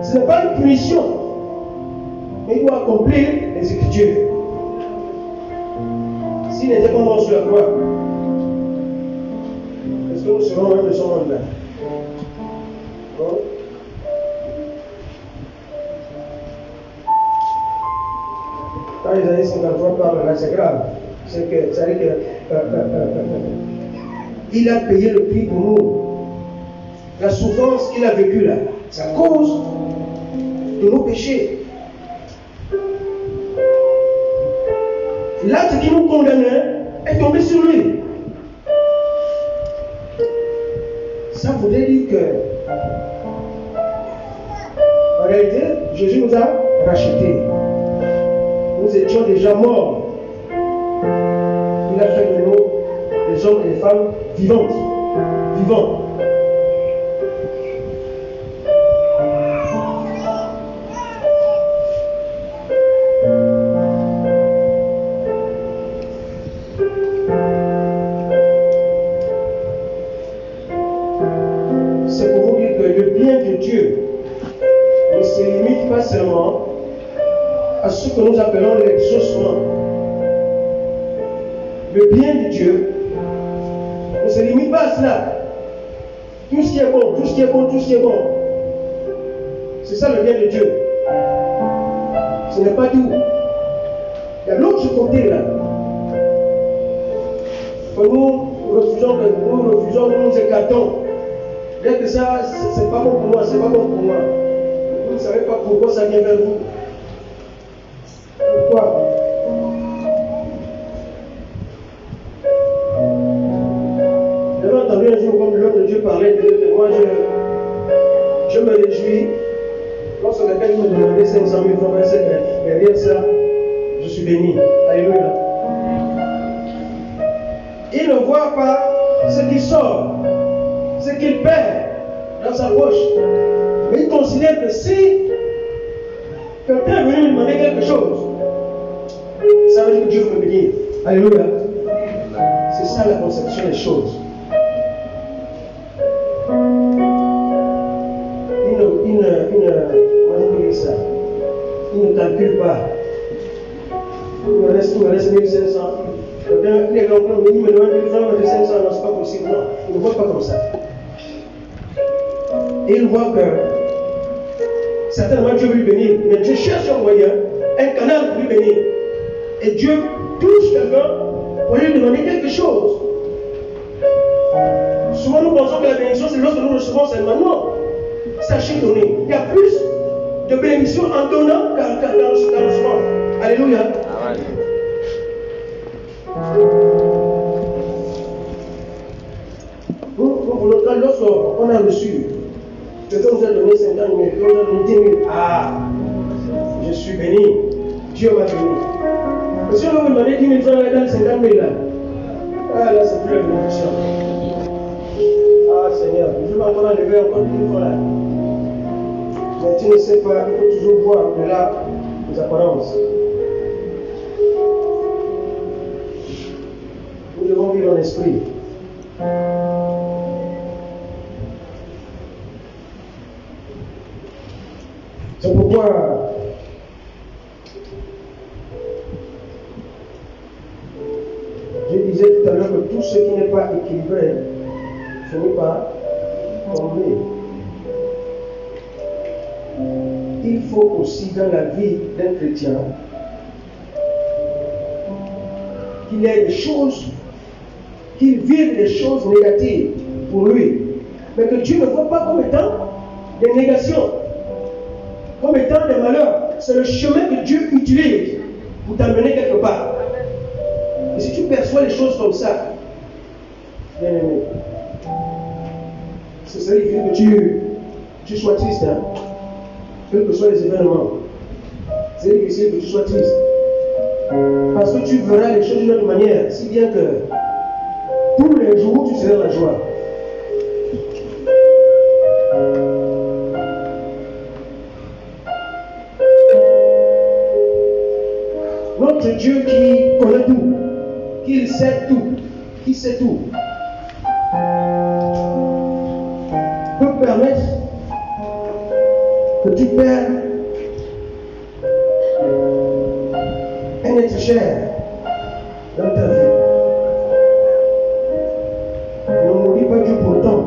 Ce n'est pas une punition, mais il doit accomplir les Écritures. S'il n'était pas mort sur la croix, est-ce que nous serons même de son monde-là? Quand les années 53 parlent là, c'est grave. C'est que, ça veut dire que il a payé le prix pour nous. La souffrance qu'il a vécue là, c'est à cause de nos péchés. L'acte qui nous condamnait est tombé sur lui. Ça voudrait dire que, en réalité, Jésus nous a rachetés. Nous étions déjà morts. Il a fait de nous des hommes et des femmes vivantes. Vivants. C'est pour vous dire que le bien de Dieu ne se limite pas seulement à ce que nous appelons l'exaucement. Le bien de Dieu ne se limite pas à cela. Tout ce qui est bon, tout ce qui est bon, tout ce qui est bon. C'est ça le bien de Dieu. Ce n'est pas tout. Il y a l'autre côté là. Que nous refusons, nous nous écartons. Bien que ça, c'est pas bon pour moi, c'est pas bon pour moi. Vous ne savez pas pourquoi ça vient vers vous. Pourquoi? J'avais entendu un jour comme l'homme de Dieu parlait de moi, je me réjouis lorsque quelqu'un me demandait 500 000 francs, derrière ça, je suis béni. Alléluia. Il ne voit pas ce qui sort, ce qu'il perd dans sa poche. Mais il considère que si quelqu'un est venu lui demander quelque chose, ça veut dire que Dieu veut me bénir. Alléluia. C'est ça la conception des choses. Il ne calcule pas. Il me reste 1500. Les gens il me demande 1000 francs, mais 500, non, c'est pas possible. Non, il ne voit pas comme ça. Il voit que certainement Dieu veut lui bénir, mais Dieu cherche un moyen, un canal pour lui bénir. Et Dieu touche quelqu'un pour lui demander quelque chose. Souvent nous pensons que la bénédiction c'est lorsque nous recevons seulement. Non. Sachez donner. Il y a plus de bénédiction en donnant qu'en recevant. Alléluia. Amen. Lorsqu'on a reçu, quelqu'un nous a donné 50 000, on a donné 10 000. Ah, je suis béni. Dieu m'a béni. Mais si on veut me donner 10 000 francs dans les 50 000 là, ah là, c'est plus la bénédiction. Ah Seigneur, je vais encore enlever encore 10 000 francs là. Mais tu ne sais pas, il faut toujours voir au-delà des apparences. Nous devons vivre en esprit. C'est pourquoi pas équilibré finit par tomber. Il faut aussi dans la vie d'un chrétien qu'il ait des choses, qu'il vive des choses négatives pour lui, mais que Dieu ne voit pas comme étant des négations, comme étant des malheurs. C'est le chemin que Dieu utilise pour t'amener quelque part. Et si tu perçois les choses comme ça, bien aimé, c'est ça qui fait que tu sois triste, hein? Quels que soient les événements. C'est difficile que tu sois triste. Parce que tu verras les choses d'une autre manière, si bien que tous les jours tu seras dans la joie. Notre Dieu qui connaît tout, qui sait tout, qui sait tout, peut permettre que tu perds un être cher dans ta vie. Ne maudis pas Dieu pour autant,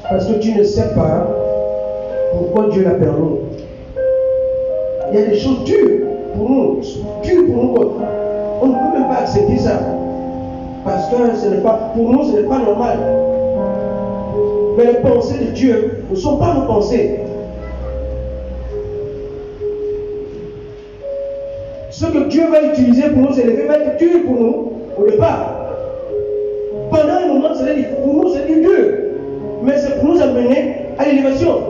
parce que tu ne sais pas pourquoi Dieu l'a permis. Il y a des choses dures pour nous. On ne peut même pas accepter ça. Parce que pour nous, ce n'est pas normal. Mais les pensées de Dieu ne sont pas nos pensées. Ce que Dieu va utiliser pour nous, c'est va être dur pour nous au départ. Pendant un moment, pour nous, c'est dur. Mais c'est pour nous amener à l'élévation.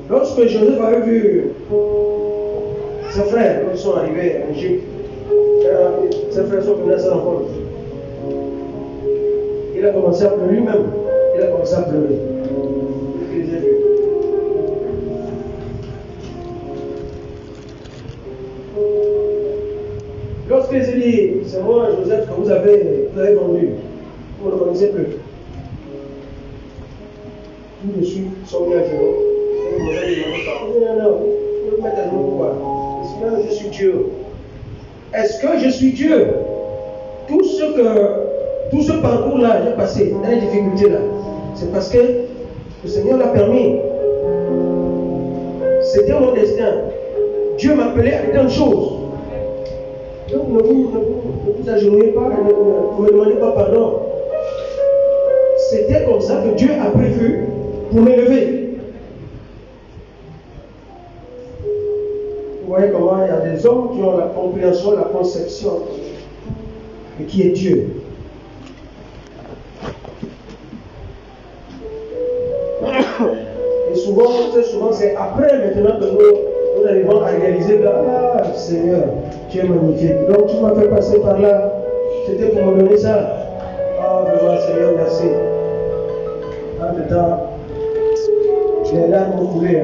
Lorsque Joseph avait vu ses frères, quand ils sont arrivés en Égypte, ses frères sont venus à sa rencontre. Il a commencé à pleurer lui-même. Il a commencé à pleurer. Lorsqu'il s'est dit, c'est moi Joseph que vous avez vendu, vous ne le connaissez plus. Tout de suite, son gars genoux. Non, vous me mettez à genoux pourquoi? Parce que je suis Dieu. Est-ce que je suis Dieu? Tout ce parcours-là, j'ai passé, dans les difficultés-là, c'est parce que le Seigneur l'a permis. C'était mon destin. Dieu m'appelait à tant de choses. Donc ne vous agenouillez pas, ne me demandez pas pardon. C'était comme ça que Dieu a prévu pour m'élever. Vous voyez comment il y a des hommes qui ont la compréhension, la conception de qui est Dieu. Et souvent, c'est après maintenant que nous arrivons à réaliser que, ah Seigneur, tu es magnifique. Donc tu m'as fait passer par là. C'était pour me donner ça. Ah vraiment Seigneur, merci. Entre-temps, les larmes ont coulé.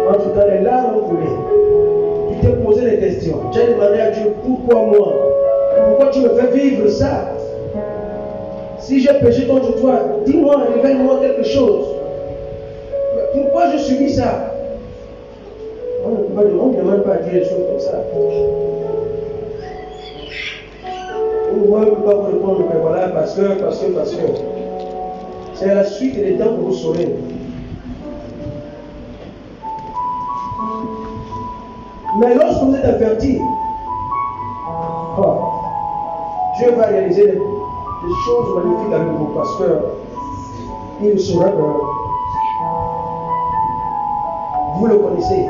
Entre-temps, les larmes ont coulé. Tu t'es posé des questions. Tu as demandé à Dieu, pourquoi moi? Pourquoi tu me fais vivre ça? Si j'ai péché contre toi, dis-moi, révèle-moi quelque chose. Mais pourquoi je subis ça? On ne demande pas à Dieu des choses comme ça. On ne peut pas vous répondre, mais voilà, parce que. C'est à la suite des temps que vous saurez. Mais lorsque vous êtes averti, Dieu va réaliser des choses magnifiques avec vous parce que il saura que vous le connaissez.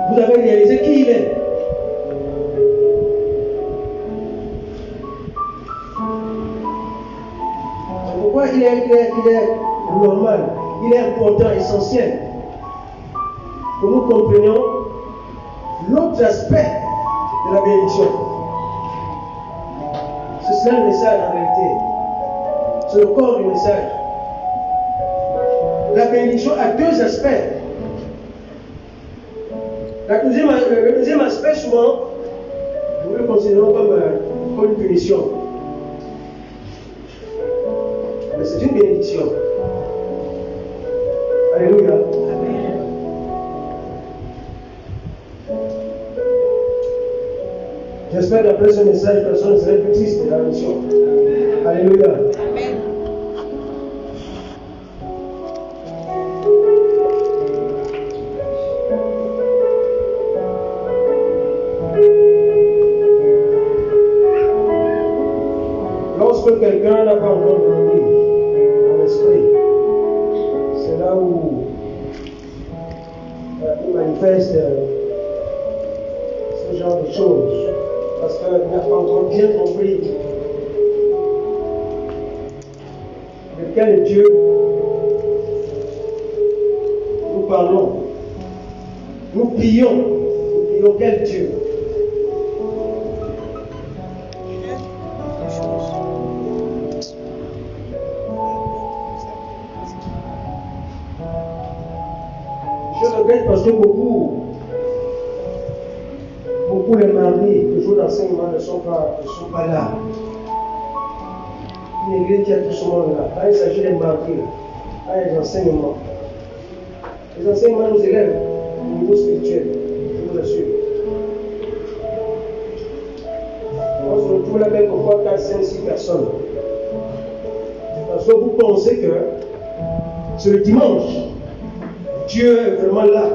Vous avez réalisé qui il est. C'est pourquoi il est normal, il est important, essentiel que nous comprenions l'autre aspect de la bénédiction. C'est cela le message en réalité. C'est le corps du message. La bénédiction a deux aspects. Le deuxième aspect, souvent, nous le considérons comme une punition. Mais c'est une bénédiction. Alléluia. J'espère qu'après ce message, personne ne serait plus triste de la mission. Alléluia. Amen. Lorsque quelqu'un n'a pas encore grandi en esprit, c'est là où il manifeste ce genre de choses. Parce qu'il n'a pas encore bien compris de quel Dieu nous parlons. Nous prions quel Dieu? Je regrette parce que beaucoup les maris de jour d'enseignement ne sont pas là. Une église qui a tout ce monde-là. Quand il s'agit des maris, quand il y a des enseignements. Les enseignements nous élèvent au niveau spirituel, je vous l'assure. On se retrouve là quelquefois 4, 5, 6 personnes. Parce que vous pensez que c'est le dimanche. Dieu est vraiment là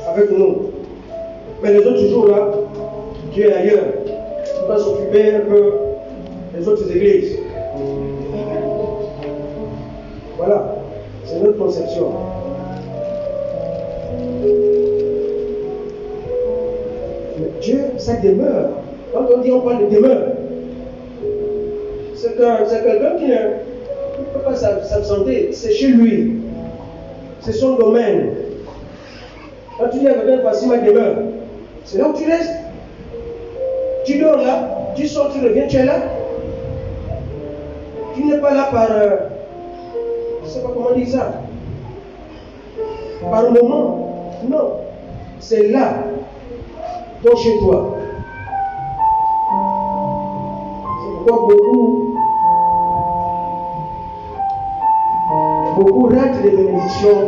avec nous. Mais les autres jours là, Dieu est ailleurs. Il va s'occuper un peu des autres églises. Voilà, c'est notre conception. Mais Dieu, ça demeure. Quand on parle de demeure, c'est quelqu'un qui ne peut pas s'absenter. C'est chez lui. C'est son domaine. Quand tu dis à quelqu'un, voici ma demeure, c'est là où tu restes. Tu dors là, tu sors, tu reviens, tu es là. Tu n'es pas là par, je ne sais pas comment dire ça, par moment. Non, c'est là, ton chez toi. C'est pourquoi beaucoup ratent les bénédictions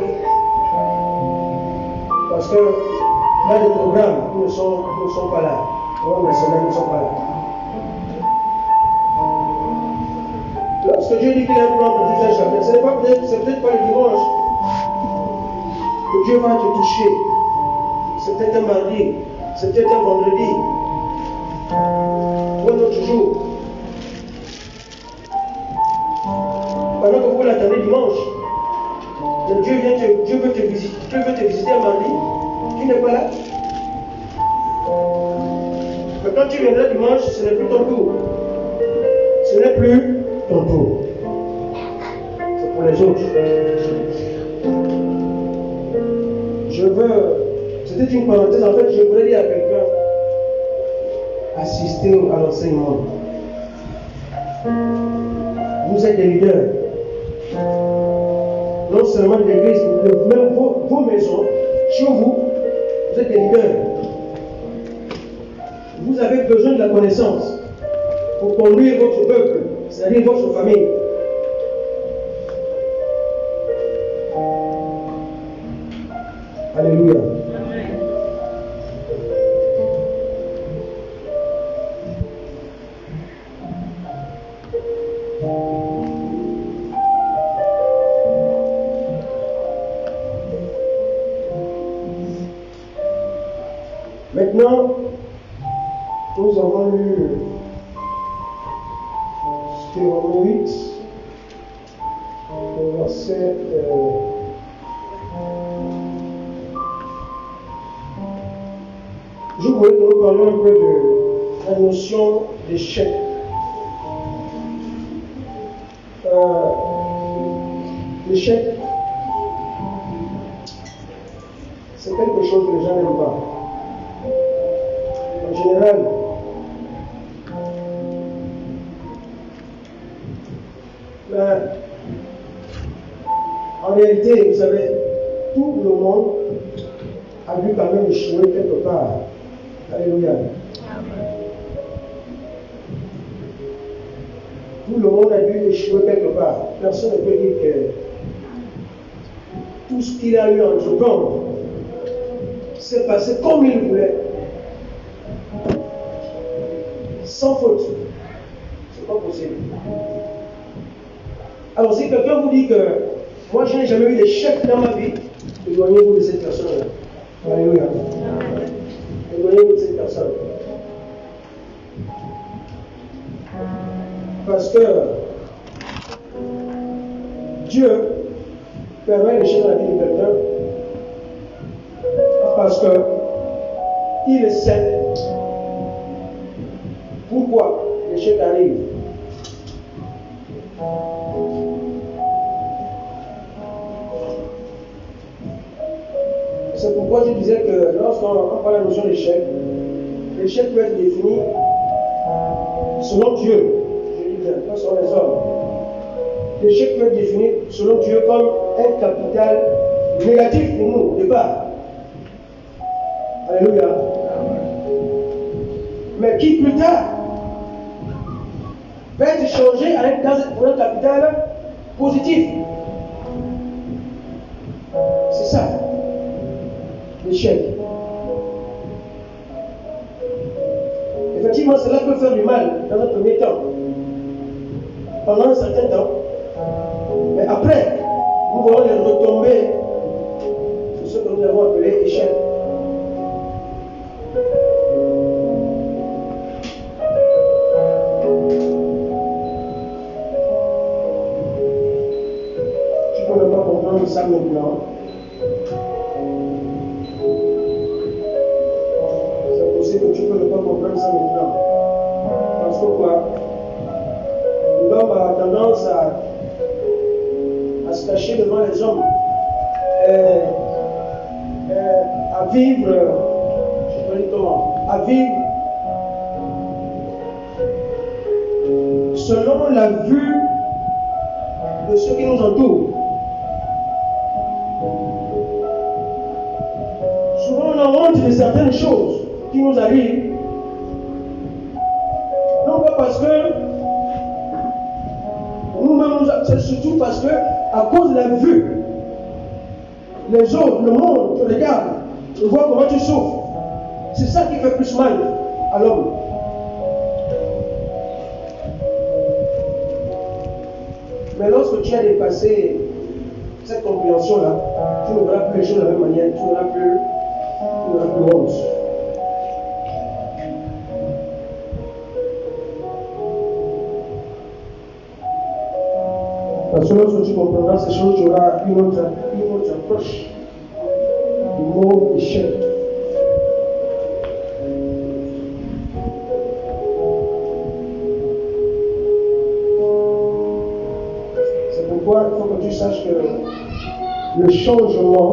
parce que là, les programmes ne sont pas là. Les semaines ne sont pas là. Lorsque Dieu dit qu'il a un plan pour tout un chacun, c'est peut-être pas le dimanche que Dieu va te toucher. C'est peut-être un mardi, c'est peut-être un vendredi, ou un autre jour. Pendant que vous l'attendez dimanche, Dieu veut te visiter un mardi, tu n'es pas là. Mais quand tu viendras dimanche, ce n'est plus ton tour. Ce n'est plus ton tour. C'est pour les autres. C'était une parenthèse, en fait, je voudrais dire à quelqu'un, assister à l'enseignement. Vous êtes des leaders. Non seulement de l'église, mais même vos maisons, chez vous, vous êtes des leaders. Vous avez besoin de la connaissance pour conduire votre peuple, c'est-à-dire votre famille. Alléluia. Maintenant, nous avons lu Deutéronome 8, le verset je voulais que nous parlions un peu de la notion d'échec. L'échec, c'est quelque chose que les gens n'aiment pas. En général, en réalité, vous savez, tout le monde a dû quand même échouer quelque part. Alléluia. tout le monde a dû échouer quelque part. Personne ne peut dire que tout ce qu'il a eu à entreprendre s'est passé comme il voulait. Sans faute. C'est pas possible. Alors si quelqu'un vous dit que moi je n'ai jamais eu d'échec dans ma vie, éloignez-vous de cette personne-là. Alléluia. Éloignez-vous de cette personne. Parce que Dieu permet l'échec dans la vie de quelqu'un parce que il sait pourquoi l'échec arrive. C'est pourquoi je disais que lorsqu'on parle de la notion d'échec, l'échec peut être défini selon Dieu. Je dis bien, pas selon les hommes. L'échec peut être défini selon Dieu comme un capital négatif pour nous au départ. Alléluia. Mais qui plus tard va être changé pour un capital positif. C'est ça, l'échec. Effectivement, cela peut faire du mal dans un premier temps, pendant un certain temps. Mais après, nous voyons les retombées de ce que nous avons appelé échec. Tu ne peux pas comprendre ça maintenant. C'est possible que tu ne peux pas comprendre ça maintenant. Parce que quoi? L'homme a tendance à se cacher devant les hommes, à vivre, je ne sais pas comment, à vivre selon la vue de ceux qui nous entourent. Souvent on a honte de certaines choses qui nous arrivent, non pas parce que nous-mêmes, c'est surtout parce que à cause de la vue, les autres, le monde te regarde, te voit comment tu souffres. C'est ça qui fait plus mal à l'homme. Mais lorsque tu as dépassé cette compréhension-là, tu ne verras plus les choses de la même manière, tu n'auras plus honte. Parce que lorsque tu comprendras ces choses, tu auras une autre approche du mot échec. C'est pourquoi il faut que tu saches que le changement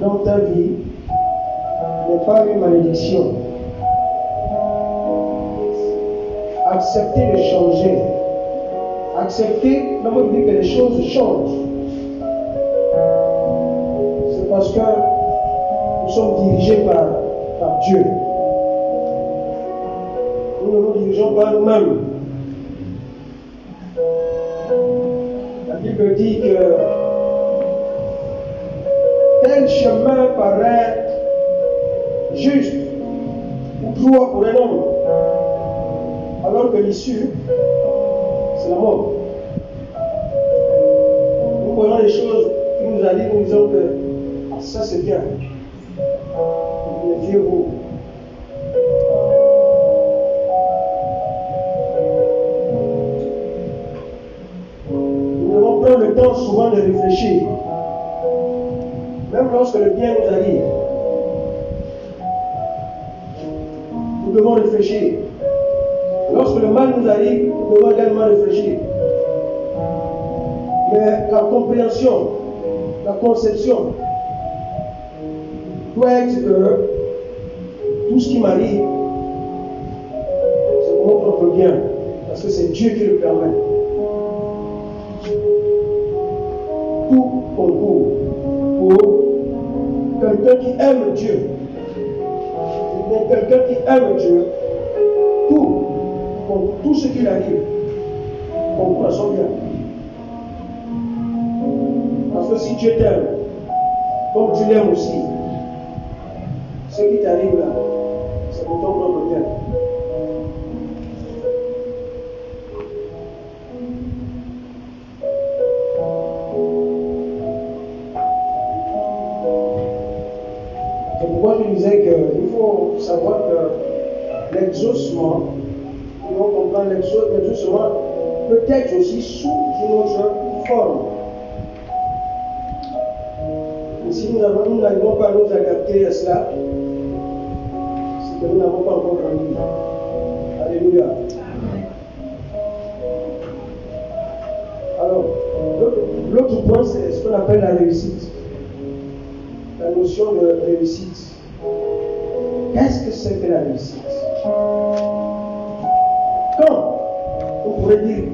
dans ta vie n'est pas une malédiction. Accepter de changer. Accepter dans votre vie que les choses changent. C'est parce que nous sommes dirigés par Dieu. Nous ne nous dirigeons pas nous-mêmes. La Bible dit que tel chemin paraît juste ou droit pour un homme, alors que l'issue, c'est la mort. Nous voyons les choses qui nous arrivent, nous disons que ça c'est bien. Méfiez-vous. Nous devons prendre le temps souvent de réfléchir. Même lorsque le bien nous arrive, nous devons réfléchir. Lorsque le mal nous arrive, nous devons également réfléchir. Mais la compréhension, la conception doit être que tout ce qui m'arrive, c'est pour mon propre bien, parce que c'est Dieu qui le permet. Tout concourt pour quelqu'un qui aime Dieu. Quelqu'un qui aime Dieu, tout ce qui lui arrive, concours sont bien. Parce que si Dieu t'aime, comme tu l'aimes aussi, ce qui t'arrive là, c'est pour ton propre bien. C'est pourquoi je disais qu'il faut savoir que l'exaucement, il faut comprendre l'exaucement peut être aussi sous une autre forme. Et si nous n'arrivons pas à nous adapter à cela, c'est que nous n'avons pas encore grandi. Alléluia. Alors, l'autre point, c'est ce qu'on appelle la réussite. La notion de réussite. Qu'est-ce que c'est que la réussite?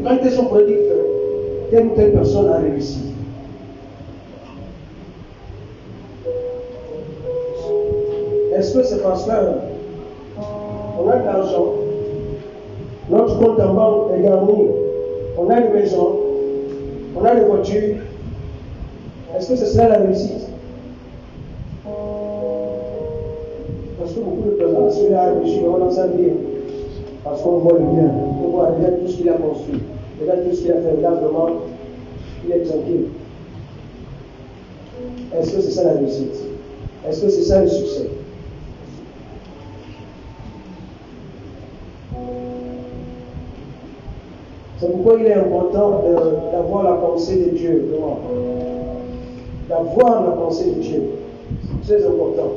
Quand est-ce qu'on pourrait dire que telle ou telle personne a réussi? Est-ce que c'est parce qu'on a de l'argent, notre compte en banque est garni, on a une maison, on a des voitures? Est-ce que c'est cela la réussite? Parce que beaucoup de personnes, celui-là a réussi dans sa vie, parce qu'on voit le bien, on voit regarde tout ce qu'il a construit, regarde tout ce qu'il a fait, regarde vraiment, il est tranquille. Est-ce que c'est ça la réussite? Est-ce que c'est ça le succès? C'est pourquoi il est important d'avoir la pensée de Dieu, d'avoir la pensée de Dieu. C'est très important.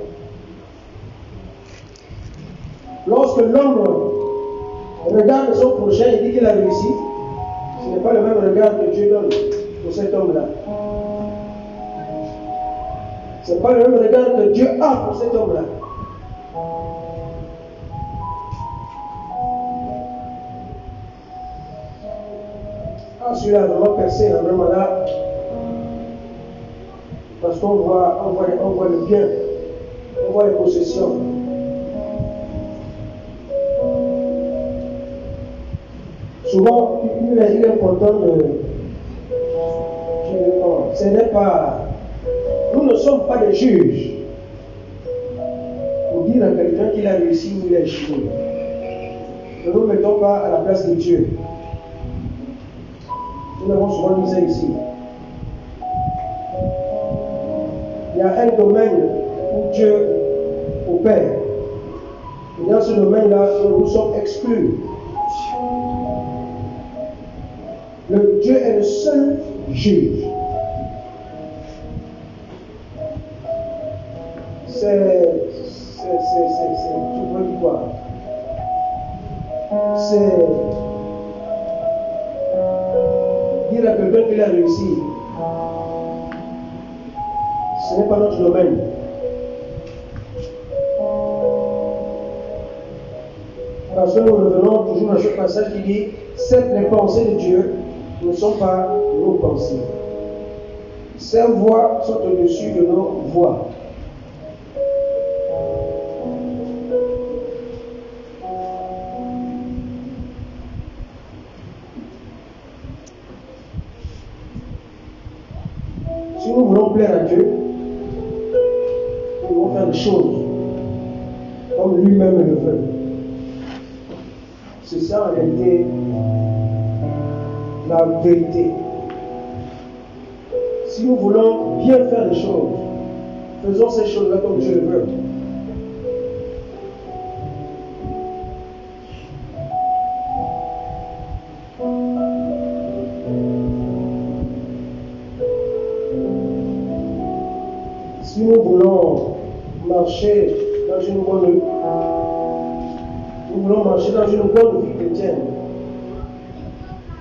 Lorsque l'homme regarde son prochain et dit qu'il a réussi, ce n'est pas le même regard que Dieu donne pour cet homme-là. Ce n'est pas le même regard que Dieu a pour cet homme-là. Ah, celui-là a vraiment percé, vraiment là, parce qu'on voit le bien, on voit les possessions. Souvent, il est important ce n'est pas. Nous ne sommes pas des juges pour dire à quelqu'un qu'il a réussi ou il a échoué. Ne nous mettons pas à la place de Dieu. Nous avons souvent dit ça ici. Il y a un domaine où Dieu opère. Et dans ce domaine-là, nous sommes exclus. Dieu est le seul juge. Tu peux dire quoi? C'est dire à quelqu'un qu'il a réussi. Ce n'est pas notre domaine. Parce que nous revenons toujours à ce passage qui dit, certes les pensées de Dieu ne sont pas nos pensées. Ses voix sont au-dessus de nos voix. Si nous voulons plaire à Dieu, nous devons faire des choses comme lui-même le veut. C'est ça en réalité la vérité. Si nous voulons bien faire les choses, faisons ces choses-là comme Dieu le veut. Si nous voulons marcher dans une bonne vie chrétienne,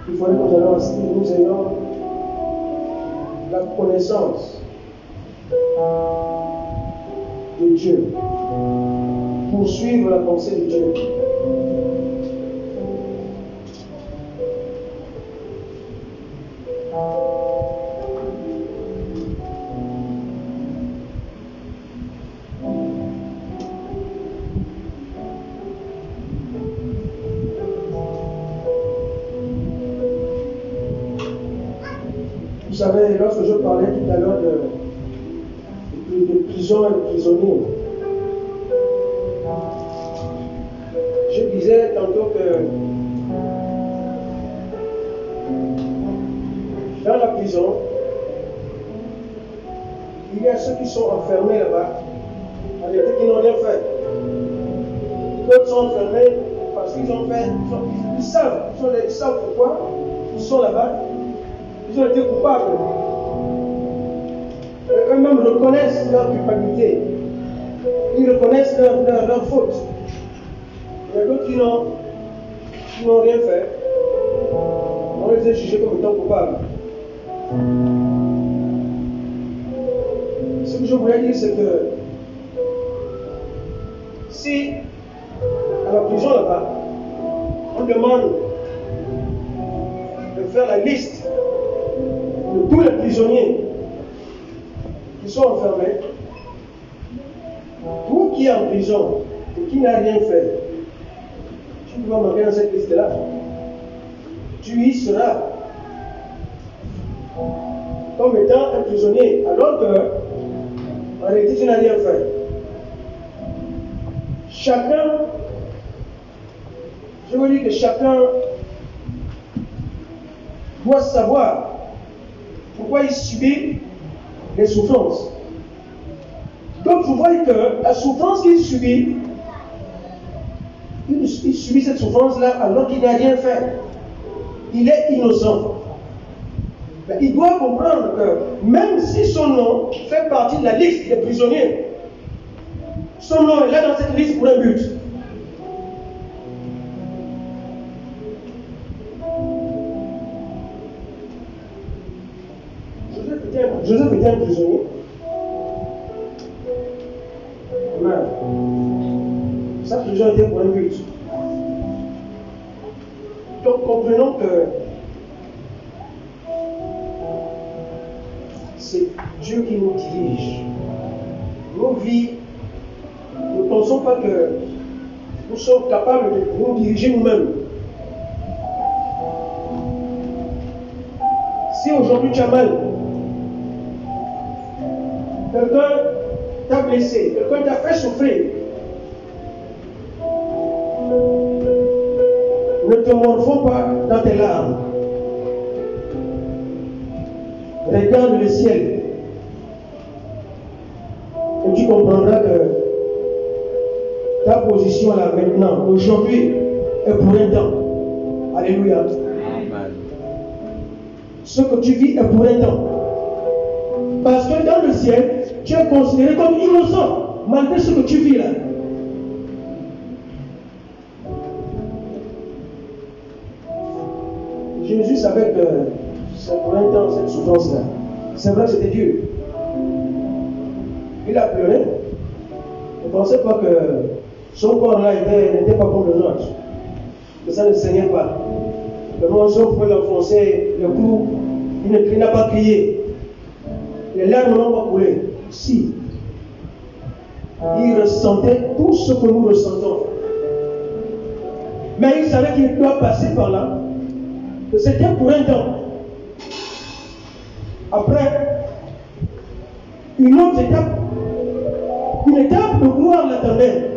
il faudrait que nous ayons la connaissance de Dieu, poursuivre la pensée de Dieu. Vous savez, lorsque je parlais tout à l'heure de prison et de prisonniers, je disais tantôt que dans la prison, il y a ceux qui sont enfermés là-bas, en réalité qui n'ont rien fait. D'autres sont enfermés parce qu'ils ont fait, ils savent pourquoi ils sont là-bas. Ils ont été coupables. Eux-mêmes reconnaissent leur culpabilité. Ils reconnaissent leur faute. Il y a d'autres qui n'ont rien fait. On les a jugés comme étant coupables. Ce que je voulais dire, c'est que si à la prison là-bas, on demande de faire la liste de tous les prisonniers qui sont enfermés, toi qui es en prison et qui n'as rien fait, tu dois manquer dans cette liste-là. Tu y seras comme étant un prisonnier, alors que en réalité tu n'as rien fait. Chacun, je veux dire que chacun doit savoir pourquoi il subit les souffrances. Donc vous voyez que la souffrance qu'il subit, il subit cette souffrance-là alors qu'il n'a rien fait. Il est innocent. Mais il doit comprendre que même si son nom fait partie de la liste des prisonniers, son nom est là dans cette liste pour un but. Joseph était un prisonnier. Mais sa prison était pour un but. Donc comprenons que c'est Dieu qui nous dirige. Nos vies, ne pensons pas que nous sommes capables de nous diriger nous-mêmes. Si aujourd'hui tu as mal, quelqu'un t'a blessé, quelqu'un t'a fait souffrir, ne te morfonds pas dans tes larmes. Regarde le ciel et tu comprendras que ta position là maintenant, aujourd'hui, est pour un temps. Alléluia. Amen. Ce que tu vis est pour un temps. Parce que dans le ciel, tu es considéré comme innocent, malgré ce que tu vis là. Jésus savait que c'est pour un temps cette souffrance-là. C'est vrai que c'était dur. Il a pleuré. Ne pensez pas que son corps-là n'était pas comme le nôtre. Que ça ne saignait pas. Le morceau pouvait l'enfoncer, le clou, il n'a pas crié. Les larmes n'ont pas coulé. Si. Il ressentait tout ce que nous ressentons. Mais il savait qu'il doit passer par là. Que c'était pour un temps. Après, une autre étape, une étape de gloire l'attendait.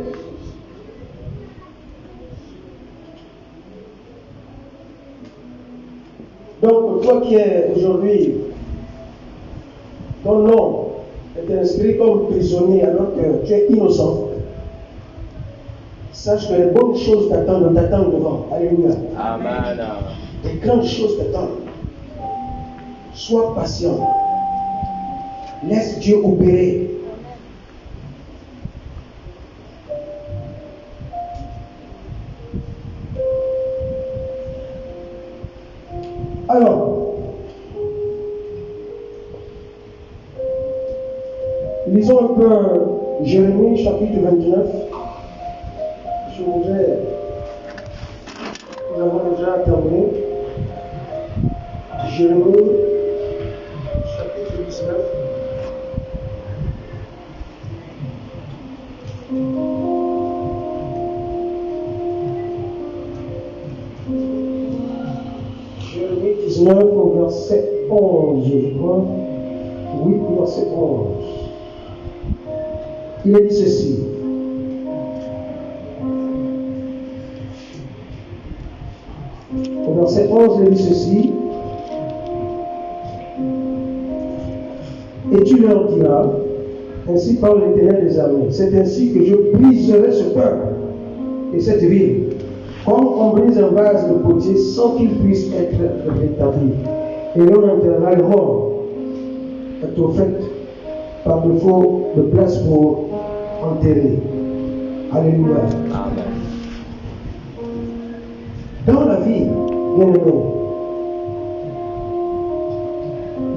Donc, toi qui es aujourd'hui, ton nom est inscrit comme prisonnier alors que tu es innocent, sache que les bonnes choses t'attendent devant. Alléluia. Amen. Les grandes choses t'attendent. Sois patient. Laisse Dieu opérer. Alors, lisons un peu Jérémie chapitre 29. Nous avons déjà terminé. Jérémie chapitre 19. Jérémie 19 au verset 11, je crois. Oui, verset 11. Il a dit ceci. Au verset 11, il a dit ceci. Et tu leur diras, ainsi parle l'Éternel des armées, c'est ainsi que je briserai ce peuple et cette ville, comme on brise un vase de potier sans qu'il puisse être rétabli. Et l'on enterrera les morts, trop fait par défaut de place pour enterrer. Alléluia. Amen. Dans la vie, bien aimé,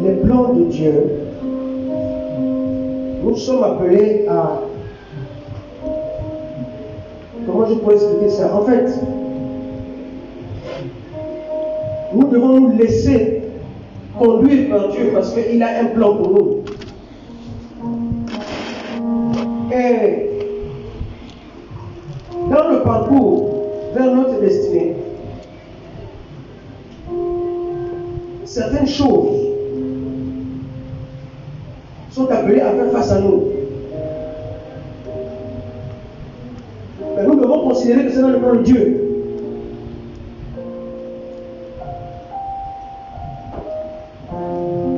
les plans de Dieu, nous sommes appelés à... Comment je pourrais expliquer ça? En fait, nous devons nous laisser conduire par Dieu parce qu'il a un plan pour nous. Et dans le parcours vers notre destinée, certaines choses sont appelées à faire face à nous. Mais nous devons considérer que c'est dans le plan de Dieu.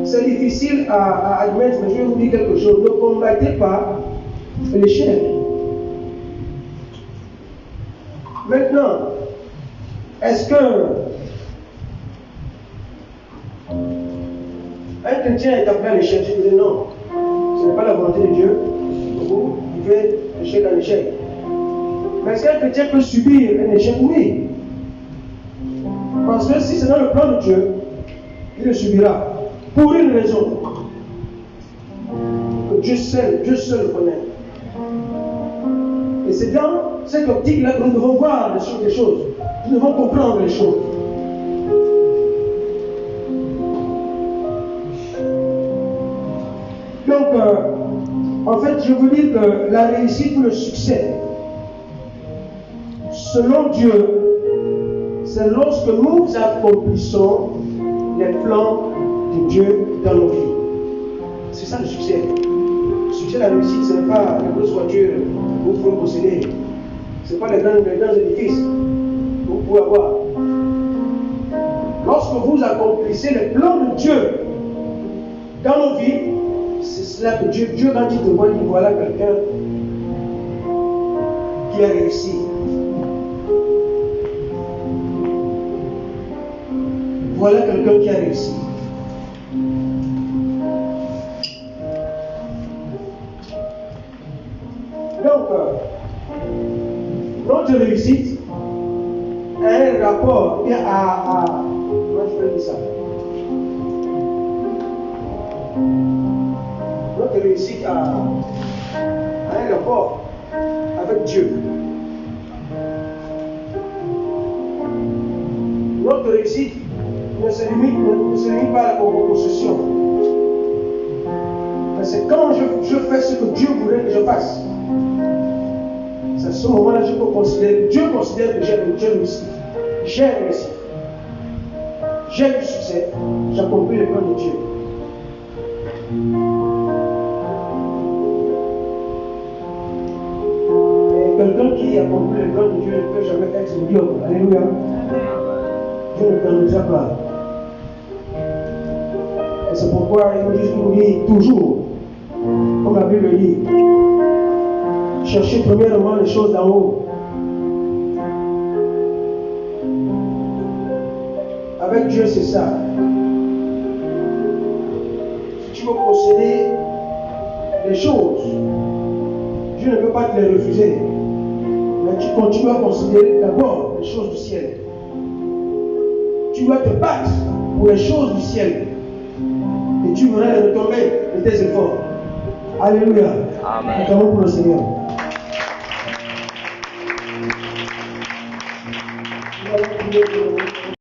C'est difficile à admettre, mais je vais vous dire quelque chose. Ne combattez pas l'échec. Maintenant, est-ce que un chrétien est appelé à l'échec? Je disais non. Ce n'est pas la volonté de Dieu. Vous vivez d'échec en échec. Mais est-ce qu'un chrétien peut subir un échec? Oui. Parce que si c'est dans le plan de Dieu, il le subira. Pour une raison. Que Dieu seul le connaît. Et c'est dans cette optique-là que nous devons voir les choses. Nous devons comprendre les choses. Donc, en fait, je veux dire que la réussite ou le succès, selon Dieu, c'est lorsque nous accomplissons les plans de Dieu dans nos vies. C'est ça le succès. Le succès, la réussite, ce n'est pas les grosses voitures que vous pouvez posséder. Ce n'est pas les grands édifices que vous pouvez avoir. Lorsque vous accomplissez les plans de Dieu dans nos vies, c'est cela que Dieu quand il te voit, il dit voilà quelqu'un qui a réussi. Voilà quelqu'un qui a réussi. Donc, notre réussite a un rapport comment je peux dire ça? Notre réussite a un rapport avec Dieu. Notre réussite ne se limite pas à la possession. Mais c'est quand je fais ce que Dieu voudrait que je fasse. C'est à ce moment-là que je peux considérer, Dieu considère que j'ai réussi. J'ai réussi. J'ai du succès. J'accomplis le plan de Dieu. Et quelqu'un qui accomplit le plan de Dieu ne peut jamais être médiocre. Alléluia. Dieu ne permettra pas. Et c'est pourquoi il nous dit toujours, comme la Bible dit, cherchez premièrement les choses d'en haut. Avec Dieu, c'est ça. Si tu veux posséder les choses, Dieu ne peut pas te les refuser. Mais tu continues à considérer d'abord les choses du ciel. Tu dois te battre pour les choses du ciel. Et tu verras les retombées de tes efforts. Alléluia. Amen. Acclamons pour le Seigneur. Nous allons prier pour